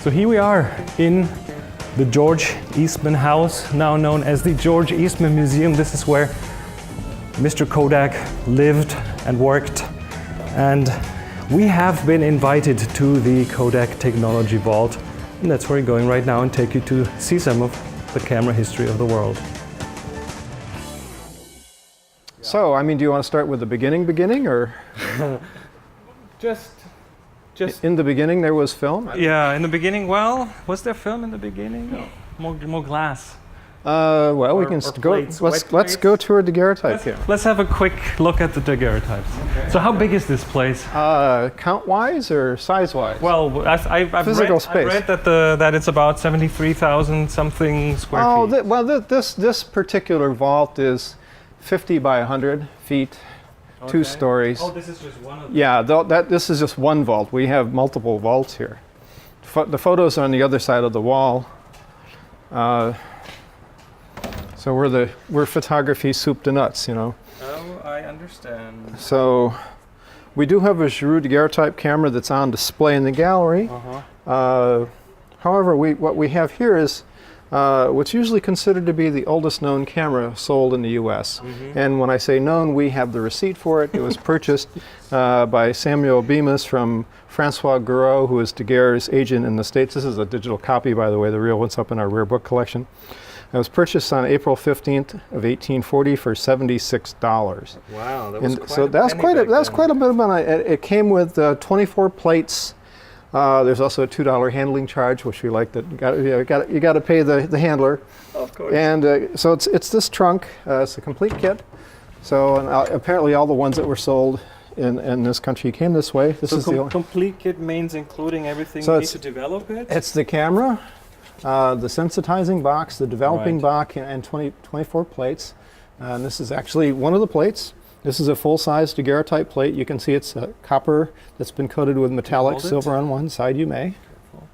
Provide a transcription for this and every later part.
So here we are in the George Eastman house, now known as the George Eastman Museum. This is where Mr. Kodak lived and worked. And we have been invited to the Kodak Technology Vault. And that's where we're going right now and take you to see some of the camera history of the world. So, I mean, do you want to start with the beginning, or? Just in the beginning there was film? Yeah, in the beginning, well, was there film in the beginning? No. More glass. Well, we can go. Let's go tour daguerreotype here. Let's have a quick look at the daguerreotypes. Okay. So, how big is this place? Count-wise or size-wise? Well, I've read that it's about 73,000 something square feet. Well, this particular vault is 50 by 100 feet. Okay. 2 stories. Oh, this is just one of them? Yeah, this is just one vault. We have multiple vaults here. The photos are on the other side of the wall. So we're photography soup to nuts, you know. Oh, I understand. So we do have a Giroux daguerreotype camera that's on display in the gallery. However, what we have here is what's usually considered to be the oldest known camera sold in the U.S. And when I say known, we have the receipt for it. It was purchased by Samuel Bemis from Francois Gouraud, who is Daguerre's agent in the States. This is a digital copy, by the way. The real one's up in our rare book collection. It was purchased on April 15th of 1840 for $76. Wow, that was quite so that's quite a bit of money. It came with 24 plates. There's also a $2 handling charge, which we like. That you got to pay the handler. Of course. And so it's this trunk. It's a complete kit. So apparently all the ones that were sold in this country came this way. This is the complete kit means including everything you need to develop it. It's the camera, the sensitizing box, the developing box, and 24 plates. And this is actually one of the plates. This is a full-size daguerreotype plate. You can see it's copper that's been coated with metallic silver on one side. You may. Careful.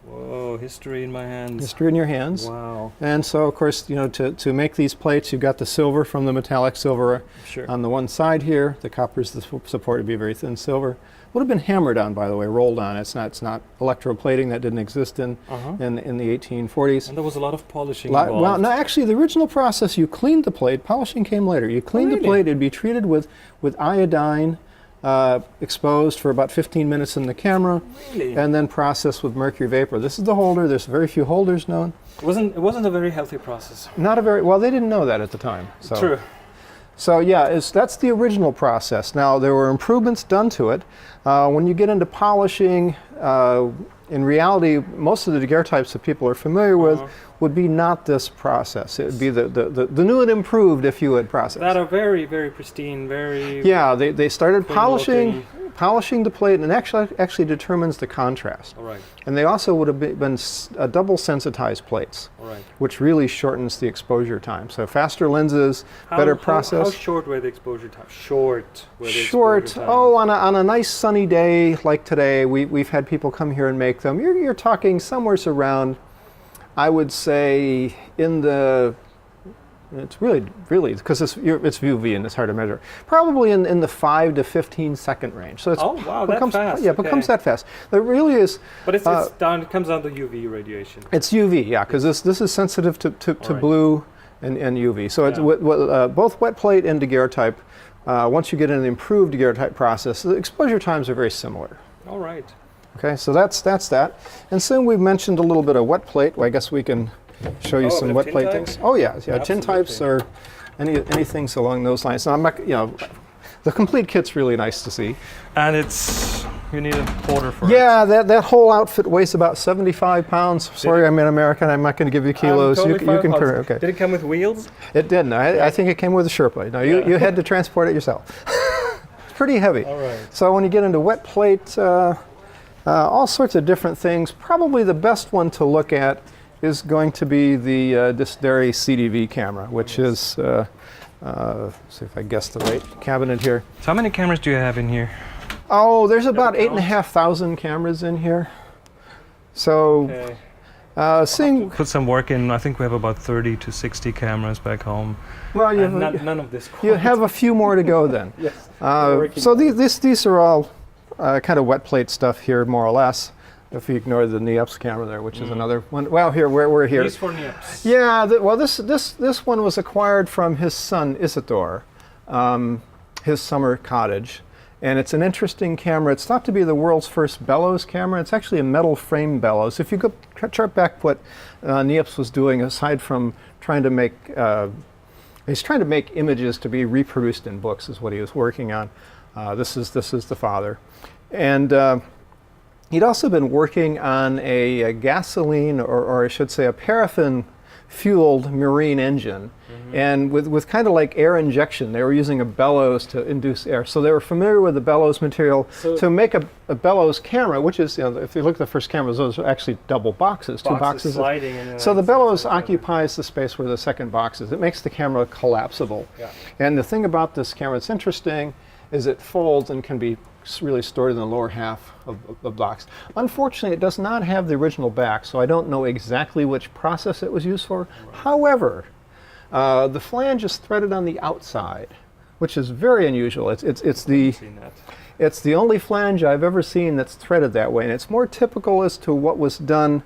Whoa, history in my hands. History in your hands. Wow. And so, of course, you know, to make these plates, you've got the silver from the metallic silver on the one side here. The copper is the support to be very thin silver. Would have been hammered on, by the way, rolled on. It's not electroplating. That didn't exist in the 1840s. And there was a lot of polishing involved. Well, no, actually, the original process, you cleaned the plate. Polishing came later. You cleaned the plate. It'd be treated with iodine, exposed for about 15 minutes in the camera, and then processed with mercury vapor. This is the holder. There's very few holders known. It wasn't a very healthy process. Not a very well. They didn't know that at the time. So. True. So yeah, that's the original process. Now there were improvements done to it. When you get into polishing, in reality, most of the daguerreotypes that people are familiar with would be not this process. It would be the new and improved, if you would, process. That are very, very pristine, very... Yeah, they started polishing the plate, and actually determines the contrast. All right. And they also would have been double sensitized plates, which really shortens the exposure time. So faster lenses, better process. How short were the exposure time? Short. Oh, on a nice sunny day like today, we've had people come here and make them. You're talking somewhere around, I would say, in the... It's really, because it's UV and it's hard to measure. Probably in the 5 to 15 second range. So it's that's fast. Yeah, it becomes that fast. It really is. But it's down. It comes down to UV radiation. It's UV, yeah, because this is sensitive to blue and UV. So it's both wet plate and daguerreotype. Once you get in the improved daguerreotype process, the exposure times are very similar. All right. Okay, so that's that. And soon we've mentioned a little bit of wet plate. Well, I guess we can show you some wet plate things. Oh yeah, tin types or anything along those lines. Now I'm not, the complete kit's really nice to see. And you need a quarter for it. Yeah, that whole outfit weighs about 75 pounds. Sorry, I'm an American. I'm not going to give you kilos. You can okay. Did it come with wheels? It didn't. I think it came with a Sherpa. No, you had to transport it yourself. It's pretty heavy. All right. So when you get into wet plate, all sorts of different things. Probably the best one to look at is going to be the Disderi CDV camera, which is, see if I guess the right cabinet here. So how many cameras do you have in here? Oh, there's about 8,500 cameras in here. So, put some work in. I think we have about 30 to 60 cameras back home. Well, none of this. You have a few more to go then. Yes. So these are all kind of wet plate stuff here, more or less. if you ignore the Niepce camera there, which is another one. Well, here, we're here. These for Niepce. Yeah, well, this one was acquired from his son, Isidore, his summer cottage. And it's an interesting camera. It's thought to be the world's first bellows camera. It's actually a metal frame bellows. If you go chart back what Niepce was doing, aside from trying to make, he's trying to make images to be reproduced in books is what he was working on. This is the father. And he'd also been working on a gasoline, or I should say a paraffin-fueled marine engine. And with kind of like air injection, they were using a bellows to induce air. So they were familiar with the bellows material to make a bellows camera, which is, you know, if you look at the first cameras, those are actually double boxes, two boxes. Sliding in so the bellows occupies the space where the second box is. It makes the camera collapsible. Yeah. And the thing about this camera that's interesting is it folds and can be really stored in the lower half of the box. Unfortunately, it does not have the original back, so I don't know exactly which process it was used for. Right. However, the flange is threaded on the outside, which is very unusual. It's the only flange I've ever seen that's threaded that way, and it's more typical as to what was done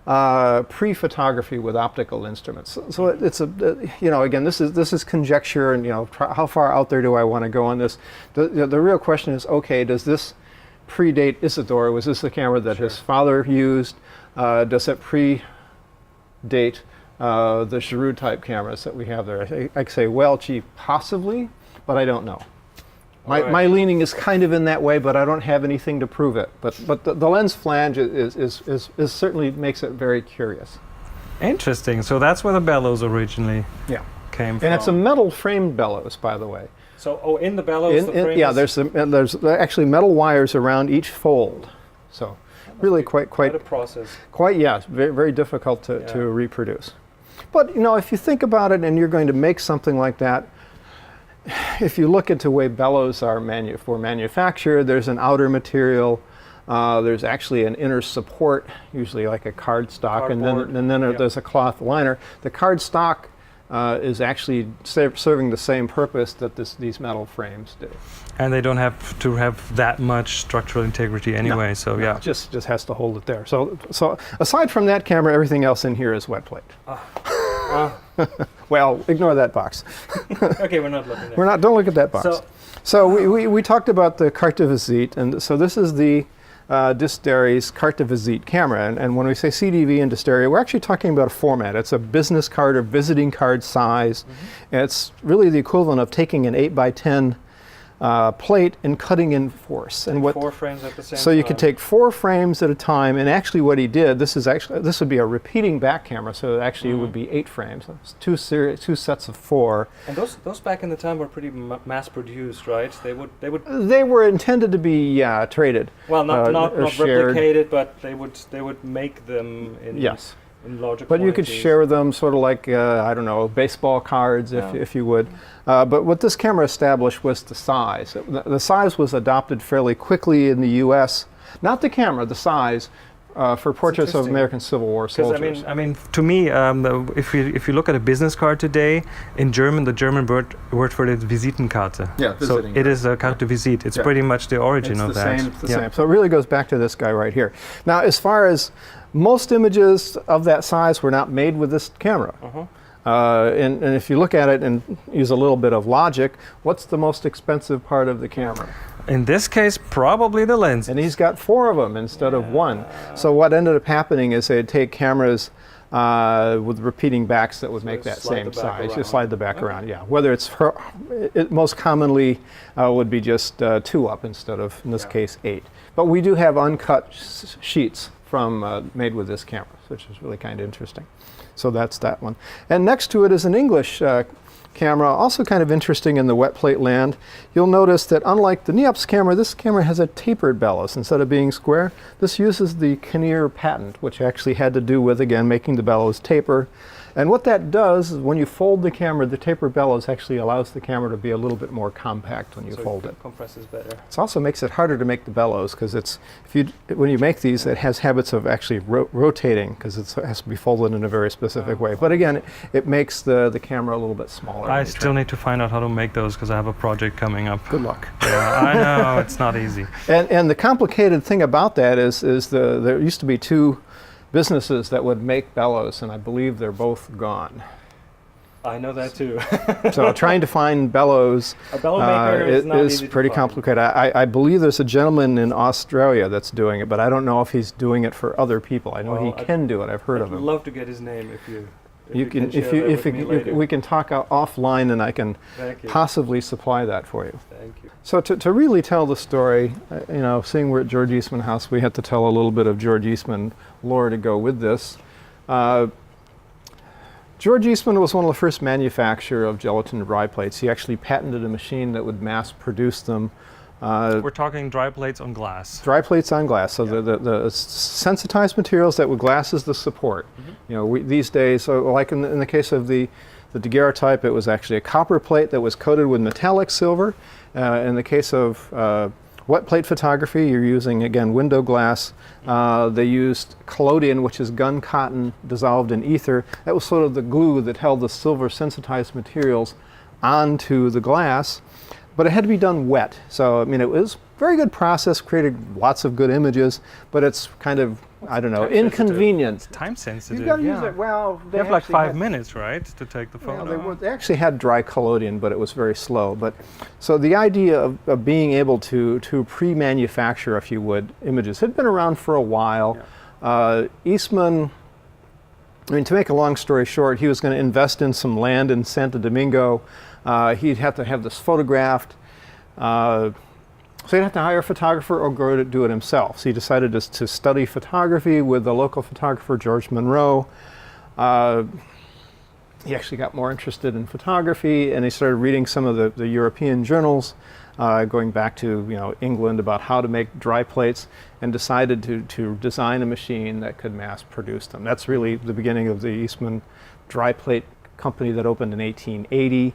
pre-photography with optical instruments. So it's a, you know, again, this is conjecture, and you know, how far out there do I want to go on this? The real question is, okay, does this predate Isidore? Was this the camera that his father used? Does it predate the Giroux type cameras that we have there? I say, well, gee, possibly, but I don't know. My leaning is kind of in that way, but I don't have anything to prove it. But the lens flange is certainly makes it very curious. Interesting. So that's where the bellows originally came from. And it's a metal framed bellows, by the way. So in the bellows, the frame there's actually metal wires around each fold. So really quite a process. Very, very difficult to reproduce. But you know, if you think about it, and you're going to make something like that, if you look into the way bellows are manufactured, there's an outer material, there's actually an inner support, usually like a cardstock, and then there's a cloth liner. The cardstock is actually serving the same purpose that these metal frames do. And they don't have to have that much structural integrity anyway, it just has to hold it there. So aside from that camera, everything else in here is wet plate. Well, ignore that box. Okay, we're not looking there. Don't look at that box. So we talked about the carte de visite, and so this is the Distery's carte de visite camera. And when we say CDV and Distery, we're actually talking about a format. It's a business card or visiting card size. And it's really the equivalent of taking an 8x10 plate and cutting in force. And 4 frames at the same time. So you could take 4 frames at a time, and actually what he did, this would be a repeating back camera, so actually it would be 8 frames. It's two sets of 4. And those back in the time were pretty mass produced, right? They were intended to be traded. Well, not shared. replicated, but they would make them in larger But quantities. you could share them sort of like, I don't know, baseball cards, if you would. But what this camera established was the size. The size was adopted fairly quickly in the U.S. Not the camera, the size, for portraits of American Civil War soldiers. I mean, to me, if you look at a business card today, in German, the German word for it is Visitenkarte. Yeah, so it is a carte de visite. It's pretty much the origin of that. It's the same. So it really goes back to this guy right here. Now, as far as most images of that size were not made with this camera. And if you look at it and use a little bit of logic, what's the most expensive part of the camera? In this case, probably the lens. And he's got 4 of them instead of 1. So what ended up happening is they'd take cameras with repeating backs that would make that same size. You slide the back around, Whether it most commonly would be just 2 up instead of, in this case, 8. But we do have uncut sheets from made with this camera, which is really kind of interesting. So that's that one. And next to it is an English camera, also kind of interesting in the wet plate land. You'll notice that unlike the Niepce camera, this camera has a tapered bellows instead of being square. This uses the Kinnear patent, which actually had to do with, again, making the bellows taper. And what that does is when you fold the camera, the taper bellows actually allows the camera to be a little bit more compact when you fold it. Compresses better. It also makes it harder to make the bellows because when you make these, it has habits of actually rotating because it has to be folded in a very specific way. But again, it makes the camera a little bit smaller. I still need to find out how to make those because I have a project coming up. Good luck. Yeah, I know, it's not easy. And the complicated thing about that is there used to be two businesses that would make bellows, and I believe they're both gone. I know that too. So trying to find bellows A bellow maker is not easy to pretty find. complicated. I believe there's a gentleman in Australia that's doing it, but I don't know if he's doing it for other people. I know Well, he can do it. I've heard of I'd him. love to get his name if you You can, share if that you, with if me you, later. we can talk offline, and I can Thank you. possibly supply that for you. Thank you. So to really tell the story, seeing we're at George Eastman House, we had to tell a little bit of George Eastman lore to go with this. George Eastman was one of the first manufacturers of gelatin dry plates. He actually patented a machine that would mass produce them. We're talking dry plates on glass. Dry plates on glass, so the sensitized materials that with glass is the support. These days, so like in the case of the daguerreotype, it was actually a copper plate that was coated with metallic silver. In the case of wet plate photography, you're using, again, window glass. They used collodion, which is gun cotton dissolved in ether. That was sort of the glue that held the silver sensitized materials onto the glass. But it had to be done wet. So, it was a very good process, created lots of good images, but it's kind of, I don't know, inconvenient. Time sensitive. You've got to yeah. use it. Well, You have like 5 minutes, right, to take the photo? They actually had dry collodion, but it was very slow. But so the idea of being able to pre-manufacture, if you would, images had been around for a while. Yeah. Eastman, to make a long story short, he was going to invest in some land in Santo Domingo. He'd have to have this photographed. So he'd have to hire a photographer or go to do it himself. So he decided to study photography with the local photographer, George Monroe. He actually got more interested in photography, and he started reading some of the European journals, going back to England, about how to make dry plates, and decided to design a machine that could mass produce them. That's really the beginning of the Eastman dry plate company that opened in 1880.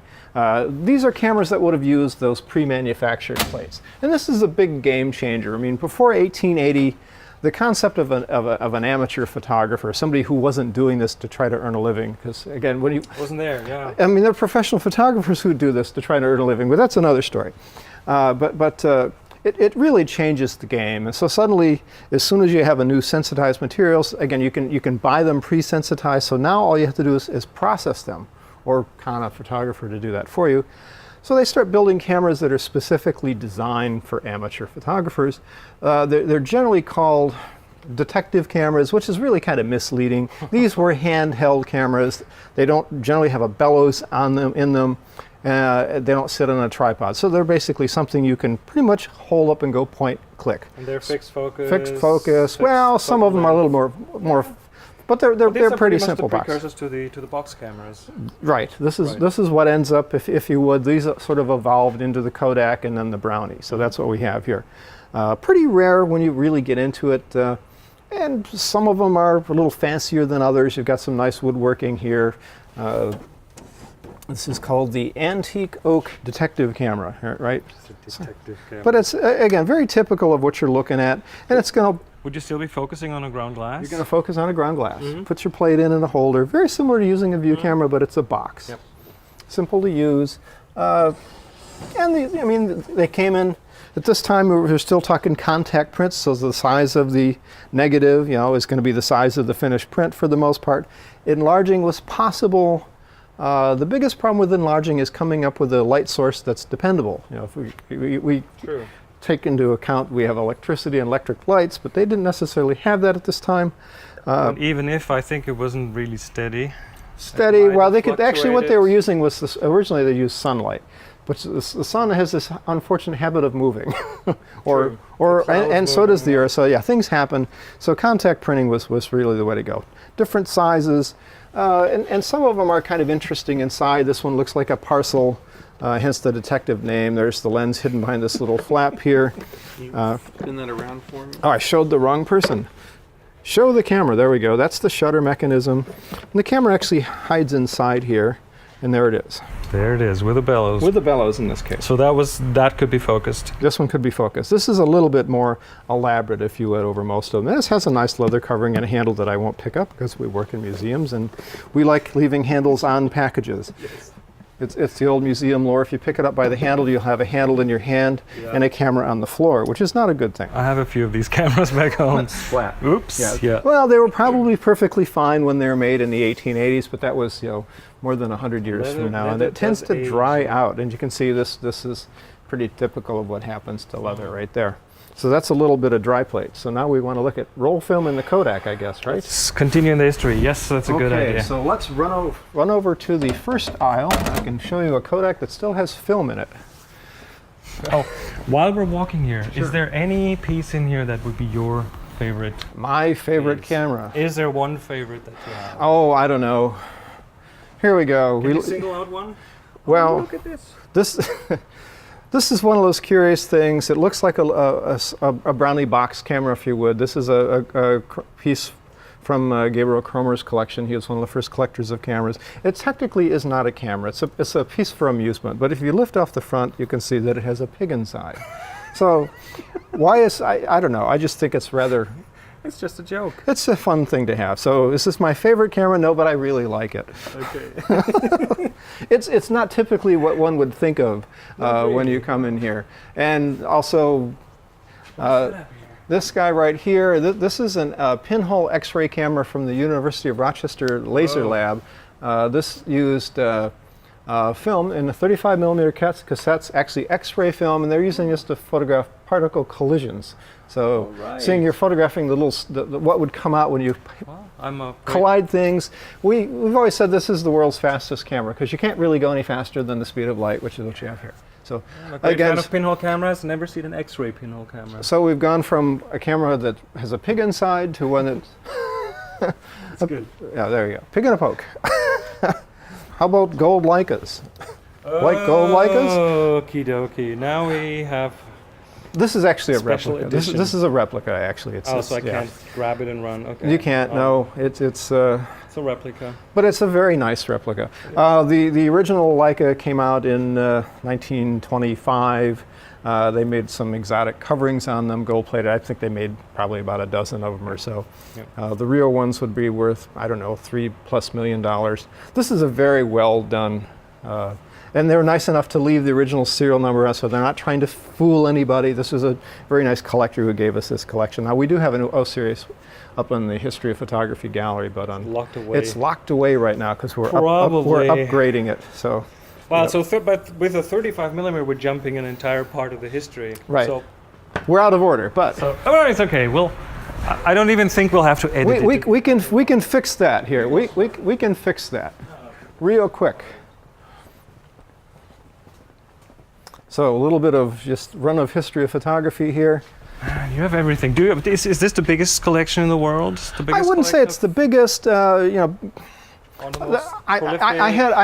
These are cameras that would have used those pre-manufactured plates. And this is a big game changer. Before 1880, the concept of an amateur photographer, somebody who wasn't doing this to try to earn a living, because again, when you Wasn't there, yeah. there are professional photographers who do this to try to earn a living, but that's another story. It really changes the game. And so suddenly, as soon as you have a new sensitized materials, again, you can buy them pre-sensitized. So now all you have to do is process them, or con a photographer to do that for you. So they start building cameras that are specifically designed for amateur photographers. They're generally called detective cameras, which is really kind of misleading. These were handheld cameras. They don't generally have a bellows on them, in them. They don't sit on a tripod. So they're basically something you can pretty much hold up and go point, click. And they're fixed focus. Fixed focus. Well, some of them are a little more, but they're pretty simple box. Precursors to the box cameras. Right. This is what ends up, if you would. These sort of evolved into the Kodak and then the Brownie. So that's what we have here. Pretty rare when you really get into it. And some of them are a little fancier than others. You've got some nice woodworking here. This is called the Antique Oak Detective Camera, right? It's a detective camera. But it's, again, very typical of what you're looking at. And it's going to... Would you still be focusing on a ground glass? You're going to focus on a ground glass. Put your plate in a holder. Very similar to using a view camera, but it's a box. Yep. Simple to use. And they came in... At this time, we were still talking contact prints, so the size of the negative, is going to be the size of the finished print for the most part. Enlarging was possible. The biggest problem with enlarging is coming up with a light source that's dependable. If we take into account we have electricity and electric lights, but they didn't necessarily have that at this time. Even if I think it wasn't really steady. Steady. Well, they could actually what they were using was this, originally they used sunlight. But the sun has this unfortunate habit of moving, and so does the Earth. So yeah, things happen. So contact printing was really the way to go. Different sizes, and some of them are kind of interesting inside. This one looks like a parcel, hence the detective name. There's the lens hidden behind this little flap here. Can you spin that around for me? Oh, I showed the wrong person. show the camera. There we go. That's the shutter mechanism. And the camera actually hides inside here, and there it is. There it is, with the bellows. With the bellows in this case. So that could be focused. This one could be focused. This is a little bit more elaborate, if you would, over most of them. This has a nice leather covering and a handle that I won't pick up because we work in museums and we like leaving handles on packages. Yes. It's the old museum lore. If you pick it up by the handle, you'll have a handle in your hand and a camera on the floor, which is not a good thing. I have a few of these cameras back home. Flat. Oops. Yeah. Well, they were probably perfectly fine when they were made in the 1880s, but that was, more than 100 years from now, and it tends to dry out. And you can see this is pretty typical of what happens to leather right there. So that's a little bit of dry plate. So now we want to look at roll film in the Kodak, I guess, right? Let's continue in the history. Yes, that's a good idea. So let's run over to the first aisle. I can show you a Kodak that still has film in it. Oh, while we're walking here, is there any piece in here that would be your favorite? My favorite camera. Is there one favorite that you have? Oh, I don't know. Here we go. Can you single out one? Well, look at this. This is one of those curious things. It looks like a Brownlee box camera, if you would. This is a piece from Gabriel Cromer's collection. He was one of the first collectors of cameras. It technically is not a camera. It's a piece for amusement. But if you lift off the front, you can see that it has a pig inside. So why is, I don't know. I just think it's rather... It's just a joke. It's a fun thing to have. So is this my favorite camera? No, but I really like it. Okay. It's not typically what one would think of when you come in here. And also, this guy right here, this is a pinhole X-ray camera from the University of Rochester Laser Lab. This used film in the 35 millimeter cassettes, actually X-ray film, and they're using this to photograph particle collisions. So seeing you're photographing what would come out when you collide things. We've always said this is the world's fastest camera because you can't really go any faster than the speed of light, which is what you have here. So again, fan of pinhole cameras, never seen an X-ray pinhole camera. So we've gone from a camera that has a pig inside to one that... That's good. Yeah, there you go. Pig and a poke. How about gold Leicas? Like gold Leicas? Okie dokie. Now we have... This is actually a Special replica. This edition. is a replica, actually. So I can't grab it and run. Okay. You can't. No, it's It's a replica. But it's a very nice replica. The original Leica came out in 1925. They made some exotic coverings on them, gold plated. I think they made probably about a dozen of them or so. Yep. The real ones would be worth, I don't know, $3+ million. This is a very well done. And they're nice enough to leave the original serial number on, so they're not trying to fool anybody. This was a very nice collector who gave us this collection. Now, we do have an O series up in the History of Photography gallery, but it's locked away right now because we're upgrading it. So, wow, but with a 35 millimeter, we're jumping an entire part of the history. Right. So we're out of order, but it's okay. I don't even think we'll have to edit it. We can fix that here. We can fix that real quick. So a little bit of just run of history of photography here. Man, you have everything. Is this the biggest collection in the world? I wouldn't say it's the biggest. I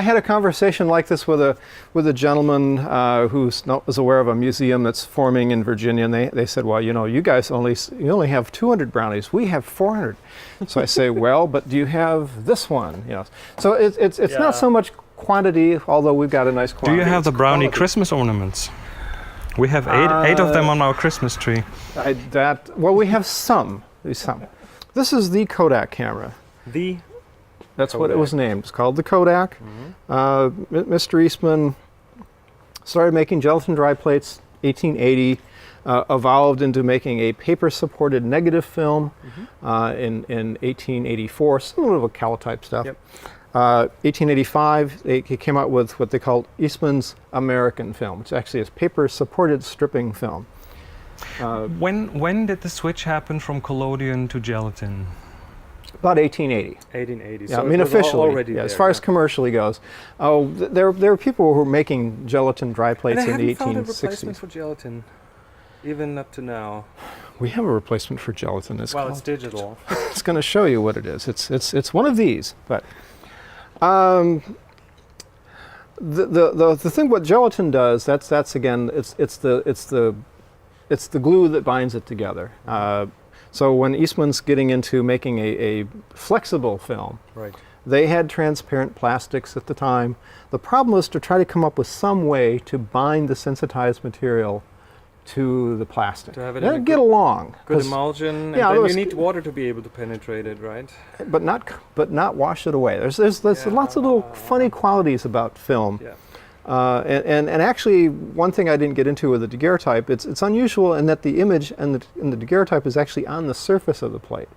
had a conversation like this with a gentleman who was aware of a museum that's forming in Virginia, and they said, well, you guys only have 200 brownies. We have 400. So I say, well, but do you have this one? So it's not so much quantity, although we've got a nice quantity. Do you have the brownie Christmas ornaments? We have eight of them on our Christmas tree. We have some. This is the Kodak camera. That's Kodak. What it was named. It's called the Kodak. Mm-hmm. Mr. Eastman started making gelatin dry plates 1880, evolved into making a paper-supported negative film in 1884, similar to calotype stuff. Yep. 1885, he came out with what they called Eastman's American film, which actually is paper-supported stripping film. When did the switch happen from collodion to gelatin? About 1880. 1880. Yeah, so I mean officially. Already as far as commercially goes. There were people who were making gelatin dry plates in the 1860s. Found a replacement for gelatin, even up to now. We have a replacement for gelatin. It's digital. It's going to show you what it is. It's one of these, but. The thing what gelatin does, that's again, it's the glue that binds it together. So when Eastman's getting into making a flexible film, Right. they had transparent plastics at the time. The problem was to try to come up with some way to bind the sensitized material to the plastic. To have it in That'd a get along. Good 'cause- emulsion, and yeah, then those- you need water to be able to penetrate it, right? but not wash it away. There's lots of little funny qualities about film. Yeah. And actually, one thing I didn't get into with the daguerreotype, it's unusual in that the image in the daguerreotype is actually on the surface of the plate.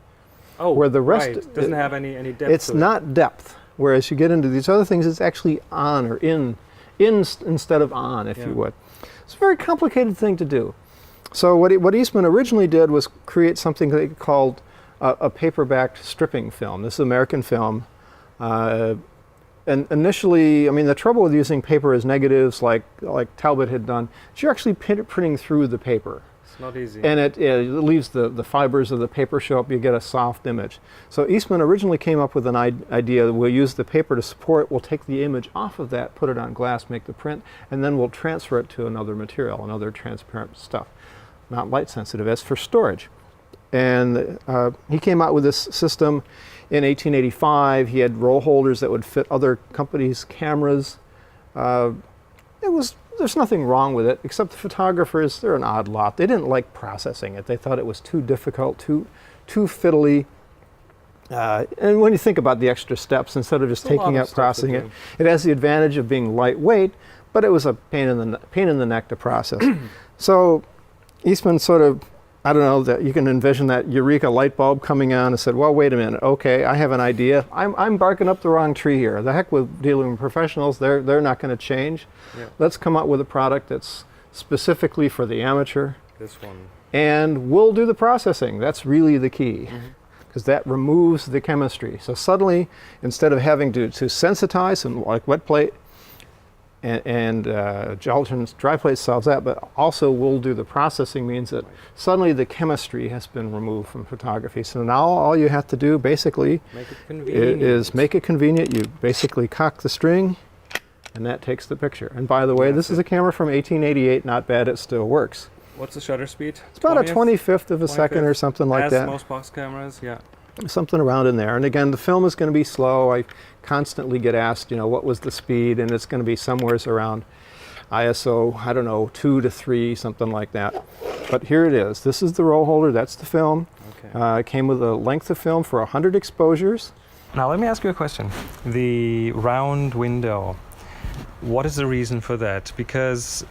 Oh, Where the rest- right. Doesn't have any depth. It's to it. not depth. Whereas you get into these other things, it's actually on or in instead of on, if Yeah. you would. It's a very complicated thing to do. So what Eastman originally did was create something they called a paper-backed stripping film. This is American film. And initially, I mean, the trouble with using paper as negatives, like Talbot had done, is you're actually printing through the paper. It's not easy. And it leaves the fibers of the paper show up, you get a soft image. So Eastman originally came up with an idea, we'll use the paper to support, we'll take the image off of that, put it on glass, make the print, and then we'll transfer it to another material, another transparent stuff, not light sensitive, as for storage. And he came out with this system in 1885. He had roll holders that would fit other companies' cameras. There's nothing wrong with it, except the photographers, they're an odd lot. They didn't like processing it. They thought it was too difficult, too fiddly. And when you think about the extra steps, instead of just It's a lot taking of out stuff to processing it, do. it has the advantage of being lightweight, but it was a pain in the neck to process. So Eastman sort of, I don't know, that you can envision that eureka light bulb coming on and said, well, wait a minute, okay, I have an idea. I'm barking up the wrong tree here. The heck with dealing with professionals, they're not going to change. Yeah. Let's come up with a product that's specifically for the amateur, This one. and we'll do the processing. That's really the key, because that removes the chemistry. So suddenly, instead of having to sensitize and like wet plate, and gelatinous dry plate solves that, but also we'll do the processing means that suddenly the chemistry has been removed from photography. So now all you have to do basically Make it convenient. is make it convenient. You basically cock the string and that takes the picture. And by the way, this is a camera from 1888, not bad, it still works. What's the shutter speed? It's about a 20th? 25th of a second or something like As that. most box cameras, yeah. Something around in there. And again, the film is going to be slow. I constantly get asked, what was the speed? And it's going to be somewhere around ISO, I don't know, 2 to 3, something like that. But here it is. This is the roll holder. That's the film. Okay. It came with a length of film for 100 exposures. Now let me ask you a question. The round window, what is the reason for that? Because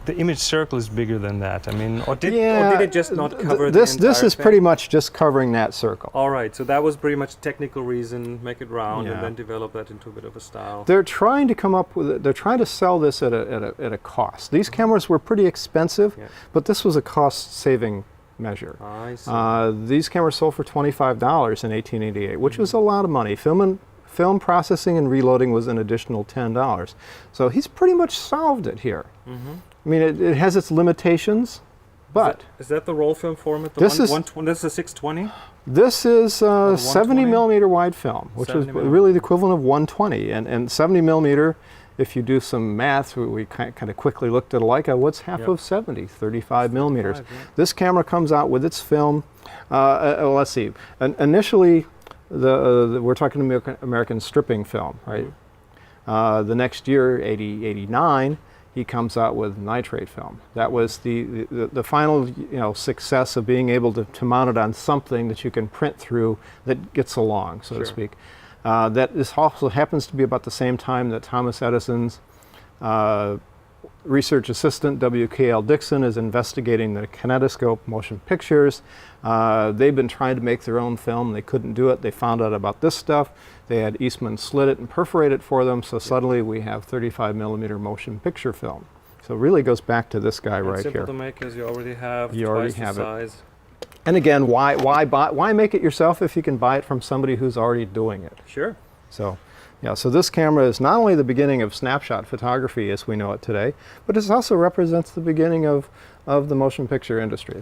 the image circle is bigger than that. I mean, or did it just not cover this? the entire This is thing? pretty much just covering that circle. All right, so that was pretty much technical reason, make it round Yeah. and then develop that into a bit of a style. They're trying to come up with they're trying to sell this at a cost. These cameras were pretty expensive, Yeah. but this was a cost-saving measure. I see. These cameras sold for $25 in 1888, which was a lot of money. Film processing and reloading was an additional $10. So he's pretty much solved it here. I mean, it has its limitations, but Is that the roll film format? The This is- 120, this is a 620? this is 70 120? millimeter wide film, which is 70 millimeter. really the equivalent of 120. And 70 millimeter, if you do some math, we kind of quickly looked at Leica, what's half Yep. of 70? 35 millimeters. 35, yeah. This camera comes out with its film. Let's see. Initially, we're talking American stripping film, right? The next year, 89, he comes out with nitrate film. That was the final success of being able to mount it on something that you can print through that gets along, so to Sure. speak. That this also happens to be about the same time that Thomas Edison's research assistant, W.K.L. Dixon, is investigating the kinetoscope motion pictures. They've been trying to make their own film. They couldn't do it. They found out about this stuff. They had Eastman slit it and perforate it for them, so suddenly we have 35 millimeter motion picture film. So it really goes back to this guy right Simple here. to make because you already have You twice already the have it. size. And again, why make it yourself if you can buy it from somebody who's already doing it? Sure. So, yeah, so this camera is not only the beginning of snapshot photography as we know it today, but it also represents the beginning of the motion picture industry.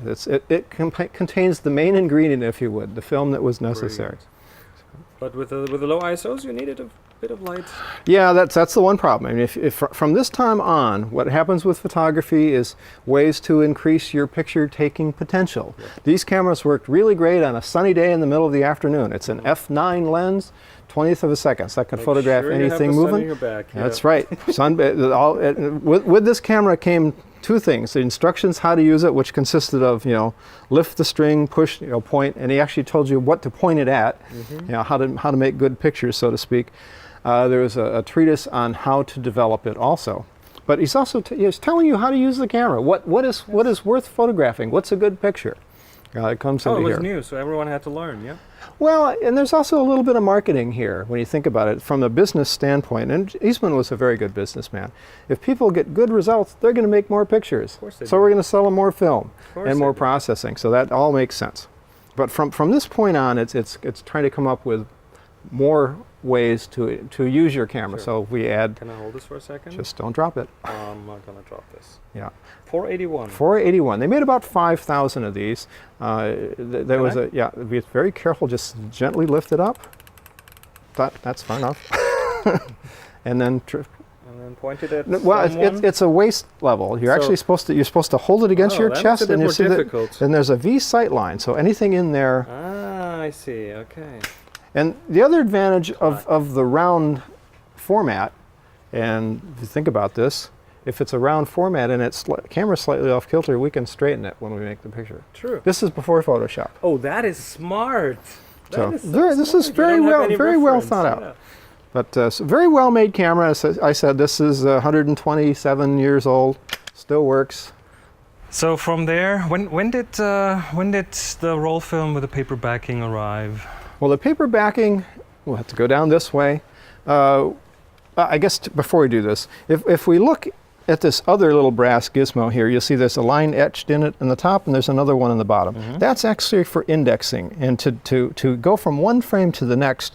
It contains the main ingredient, if you would, the film that was necessary. Brilliant. But with the low ISOs, you needed a bit of light. Yeah, that's the one problem. I mean, if from this time on, what happens with photography is ways to increase your picture-taking potential. Yeah. These cameras worked really great on a sunny day in the middle of the afternoon. It's an f9 lens, 20th of a second, so that can photograph sure anything you have the sun moving. in your back, That's right. With this camera came two things: the instructions how to use it, which consisted of lift the string, push, point, and he actually told you what to point it at, how to make good pictures, so to speak. There was a treatise on how to develop it also. But he's also he's telling you how to use the camera. What is worth photographing? What's a good picture? It comes into here. It was new, so everyone had to learn, yeah? Well, and there's also a little bit of marketing here when you think about it from a business standpoint. And Eastman was a very good businessman. If people get good results, they're going to make more pictures. Of course they so do. we're going to sell them more film and more do. processing. So that all makes sense. But from this point on, it's trying to come up with more ways to use your camera. Sure. So if we add... Can I hold this for a second? Just don't drop it. I'm not going to drop this. Yeah. 481. 481. They made about 5,000 of these. There was be very careful, just gently lift it up. That's far enough. And then point it at well, it's a waist level. You're actually supposed to hold it against your chest, and you see that, and there's a V sight line. So anything in there. Ah, I see. Okay. And the other advantage of the round format, and if you think about this, if it's a round format and it's camera slightly off kilter, we can straighten it when we make the picture. True. This is before Photoshop. Oh, that is smart. This is very well thought out. Yeah. But very well made camera. As I said, this is 127 years old, still works. So from there, when did the roll film with the paper backing arrive? Well, the paper backing, we'll have to go down this way. I guess before we do this, if we look at this other little brass gizmo here, you'll see there's a line etched in it in the top, and there's another one in the bottom. Mm-hmm. That's actually for indexing, and to go from one frame to the next.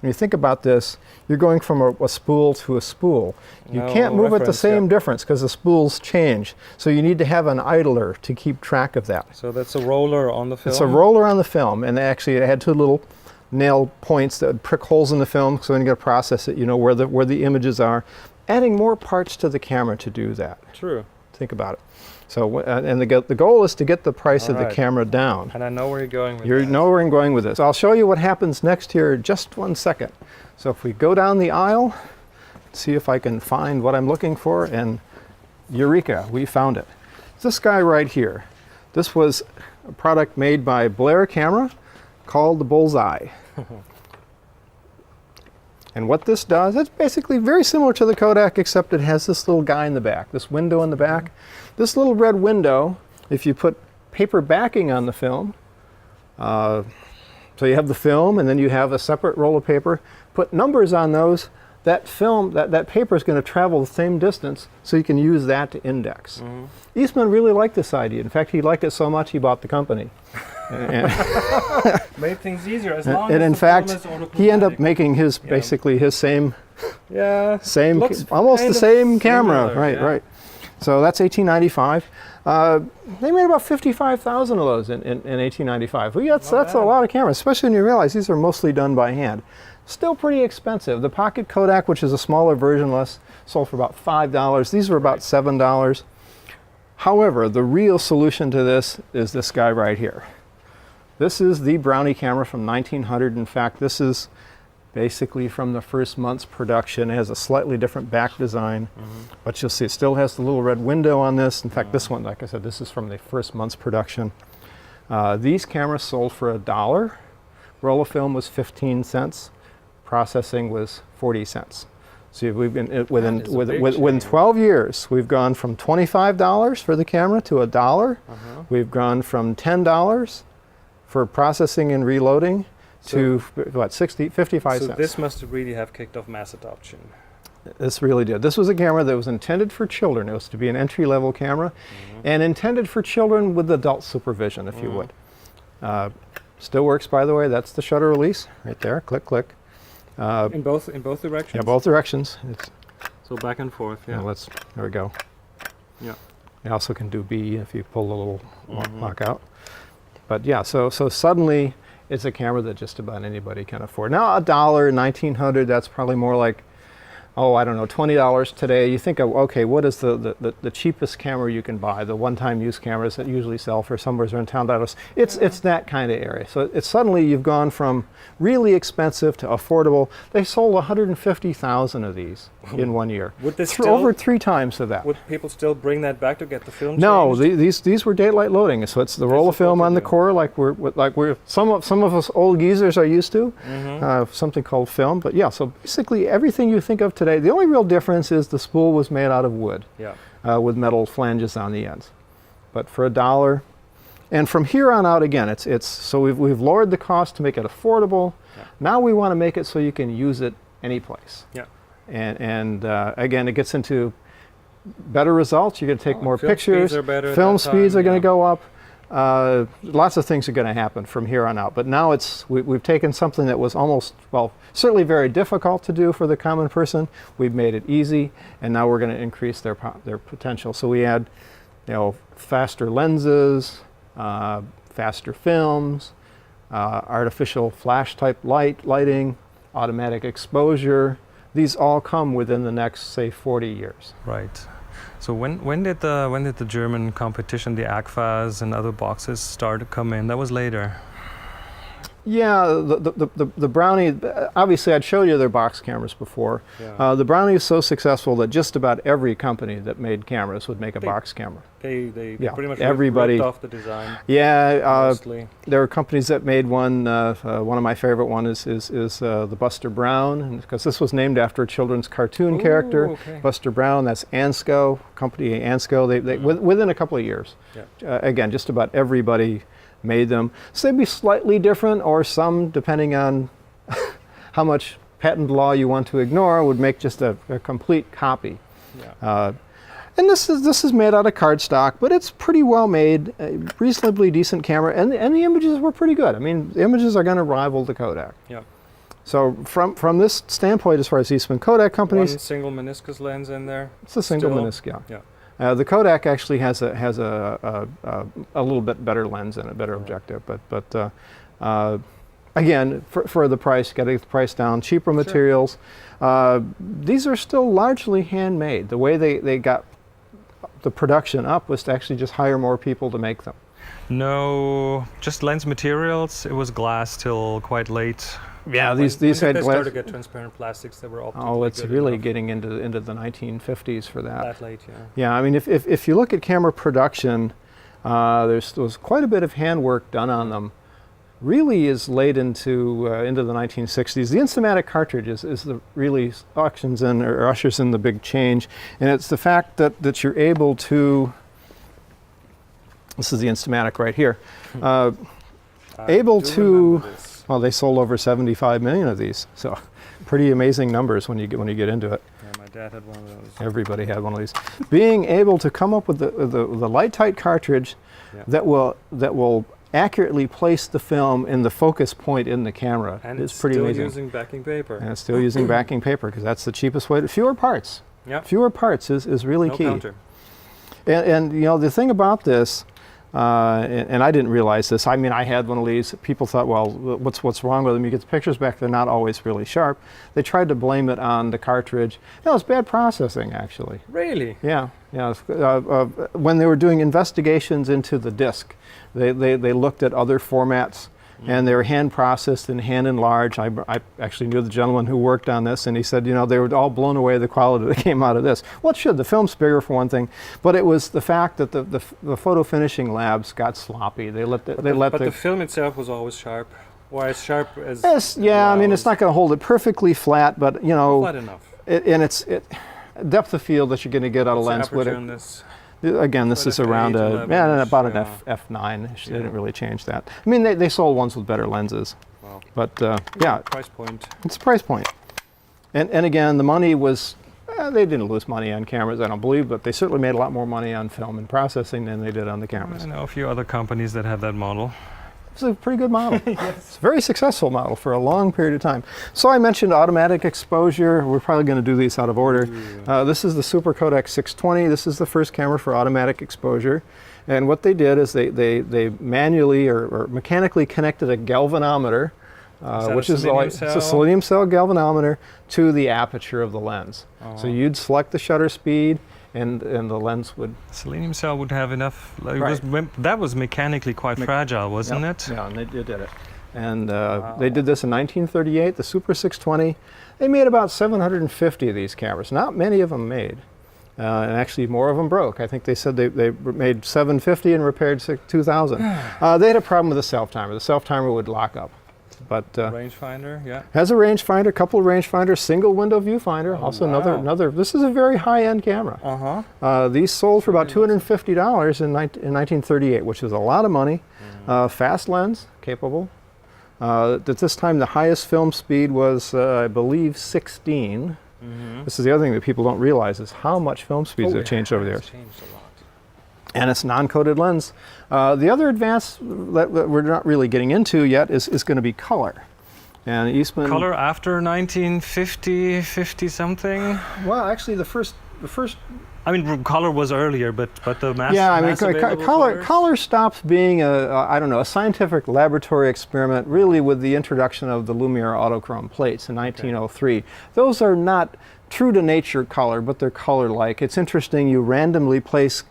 When you think about this, you're going from a spool to a spool. You can't move at the same difference because the spools change. So you need to have an idler to keep track of that. So that's a roller on the film? It's a roller on the film, and actually it had two little nail points that would prick holes in the film, so when you got to process it, you know where the images are. Adding more parts to the camera to do that. True. Think about it. So, and the goal is to get the price of the camera down. And I know where you're going with this. You know where I'm going with this. I'll show you what happens next here in just 1 second. So if we go down the aisle, see if I can find what I'm looking for, and eureka, we found it. This guy right here. This was a product made by Blair Camera called the Bullseye. And what this does, it's basically very similar to the Kodak, except it has this little guy in the back, this window in the back. This little red window, if you put paper backing on the film, so you have the film and then you have a separate roll of paper, put numbers on those, that film, that paper is going to travel the same distance, so you can use that to index. Mm-hmm. Eastman really liked this idea. In fact, he liked it so much he bought the company. Made things easier as long and as in the fact, film is he ended up making his basically his same, almost the same camera, similar, right. So that's 1895. They made about 55,000 of those in 1895. Well, that's a lot of cameras, especially when you realize these are mostly done by hand. Still pretty expensive. The Pocket Kodak, which is a smaller version, sold for about $5. These were about $7. However, the real solution to this is this guy right here. This is the Brownie camera from 1900. In fact, this is basically from the first month's production. It has a slightly different back design, but you'll see it still has the little red window on this. In fact, this one, like I said, this is from the first month's production. These cameras sold for $1. Roll of film was 15 cents. Processing was 40 cents. So we've been within 12 years, we've gone from $25 for the camera to $1. We've gone from $10 for processing and reloading to what, 55 cents. So this must really have kicked off mass adoption. This really did. This was a camera that was intended for children. It was to be an entry-level camera, and intended for children with adult supervision, if you would. Still works, by the way. That's the shutter release right there. Click, click. In both directions. Yeah, both directions. So back and forth. Yeah. There we go. Yeah. You also can do B if you pull the little lock out. But yeah, so suddenly it's a camera that just about anybody can afford. Now $1, 1900, that's probably more like, oh, I don't know, $20 today. You think of, okay, what is the cheapest camera you can buy? The one-time use cameras that usually sell for somewhere in town. It's that kind of area. So it's suddenly you've gone from really expensive to affordable. They sold 150,000 of these in 1 year. Would they over 3 times of that. Would people still bring that back to get the film No, changed? these were daylight loading. So it's the roll of film on the core, like we're some of us old geezers are used to, something called film. But yeah, so basically everything you think of today, the only real difference is the spool was made out of wood, with metal flanges on the ends. But for $1, and from here on out, again, it's so we've lowered the cost to make it affordable. Yeah. Now we want to make it so you can use it any place. Yeah. And again, it gets into better results. You're going to take more pictures. Film speeds are going to go up. Lots of things are going to happen from here on out. But now we've taken something that was almost, well, certainly very difficult to do for the common person. We've made it easy, and now we're going to increase their potential. So we add, faster lenses, faster films, artificial flash type lighting, automatic exposure. These all come within the next, say, 40 years. Right. So when did the German competition, the AGFAs and other boxes, start to come in? That was later. Yeah, the Brownie, obviously I'd showed you their box cameras before. Yeah. The Brownie is so successful that just about every company that made cameras would make a box camera. They pretty much ripped off the design. Yeah, there were companies that made one. One of my favorite ones is the Buster Brown, because this was named after a children's cartoon character. Okay. Buster Brown, that's Ansco, company Ansco. Within a couple of years. Yeah. Again, just about everybody made them. So they'd be slightly different, or some, depending on how much patent law you want to ignore, would make just a complete copy. Yeah. And this is made out of cardstock, but it's pretty well made, a reasonably decent camera, and the images were pretty good. I mean, the images are going to rival the Kodak. Yeah. So from this standpoint, as far as Eastman Kodak companies, one single meniscus lens in there. It's a single meniscus. Yeah. The Kodak actually has a little bit better lens and a better objective, but again, for the price, getting the price down, cheaper materials. These are still largely handmade. The way they got the production up was to actually just hire more people to make them. No, just lens materials. It was glass till quite late. Yeah, these had glass. Started to get transparent plastics that were optically Oh, it's good really enough. getting into the 1950s for that. That late, yeah. Yeah, I mean, if you look at camera production, there was quite a bit of handwork done on them. Really is late into the 1960s. The Instamatic cartridge is the really ushers in the big change, and it's the fact that you're able to. This is the Instamatic right here. Able to. Well, they sold over 75 million of these, so pretty amazing numbers when you get into it. Yeah, my dad had one of those. Everybody had one of these. Being able to come up with the light tight cartridge that will accurately place the film in the focus point in the camera is pretty amazing. And it's still using backing paper. And it's still using backing paper, because that's the cheapest way. Fewer parts. Yeah. Fewer parts is really key. Counter. And the thing about this. And I didn't realize this. I mean, I had one of these. People thought, well, what's wrong with them? You get the pictures back; they're not always really sharp. They tried to blame it on the cartridge. No, it's bad processing, actually. Really? Yeah. When they were doing investigations into the disc, they looked at other formats. And they were hand processed and hand enlarged. I actually knew the gentleman who worked on this, and he said, they were all blown away at the quality that came out of this. Well, it should. The film's bigger for one thing, but it was the fact that the photo finishing labs got sloppy. But the film itself was always sharp, or as sharp as. Yes, yeah. I mean, it's not going to hold it perfectly flat, but flat enough. It's depth of field that you're going to get out of lens with it. Again, this is around about an f9. They didn't really change that. I mean, they sold ones with better lenses. Wow. But price point. It's a price point. And again, the money was, they didn't lose money on cameras, I don't believe, but they certainly made a lot more money on film and processing than they did on the cameras. I know a few other companies that have that model. It's a pretty good model. It's a very successful model for a long period of time. So I mentioned automatic exposure. We're probably going to do these out of order. This is the Super Kodak 620. This is the first camera for automatic exposure. And what they did is they manually or mechanically connected a galvanometer, which is like it's a selenium cell galvanometer, to the aperture of the lens. So you'd select the shutter speed, and the lens would... Selenium cell would have enough... Right. That was mechanically quite fragile, wasn't it? Yeah, and they did it. And they did this in 1938, the Super 620. They made about 750 of these cameras. Not many of them made. And actually more of them broke. I think they said they made 750 and repaired 2,000. They had a problem with the self-timer. The self-timer would lock up. But rangefinder, yeah. Has a rangefinder, couple of rangefinders, single window viewfinder. Also another. This is a very high-end camera. These sold for about $250 in 1938, which is a lot of money. Fast lens, capable. At this time, the highest film speed was, I believe, 16. This is the other thing that people don't realize is how much film speeds have changed over the years. And it's non-coated lens. The other advance that we're not really getting into yet is going to be color. And Eastman... Color after 1950, 50 something? Well, actually the first... I mean, color was earlier, but the mass... Yeah, I mean, color stops being a scientific laboratory experiment really with the introduction of the Lumiere autochrome plates in 1903. Those are not true to nature color, but they're color-like. It's interesting, you randomly place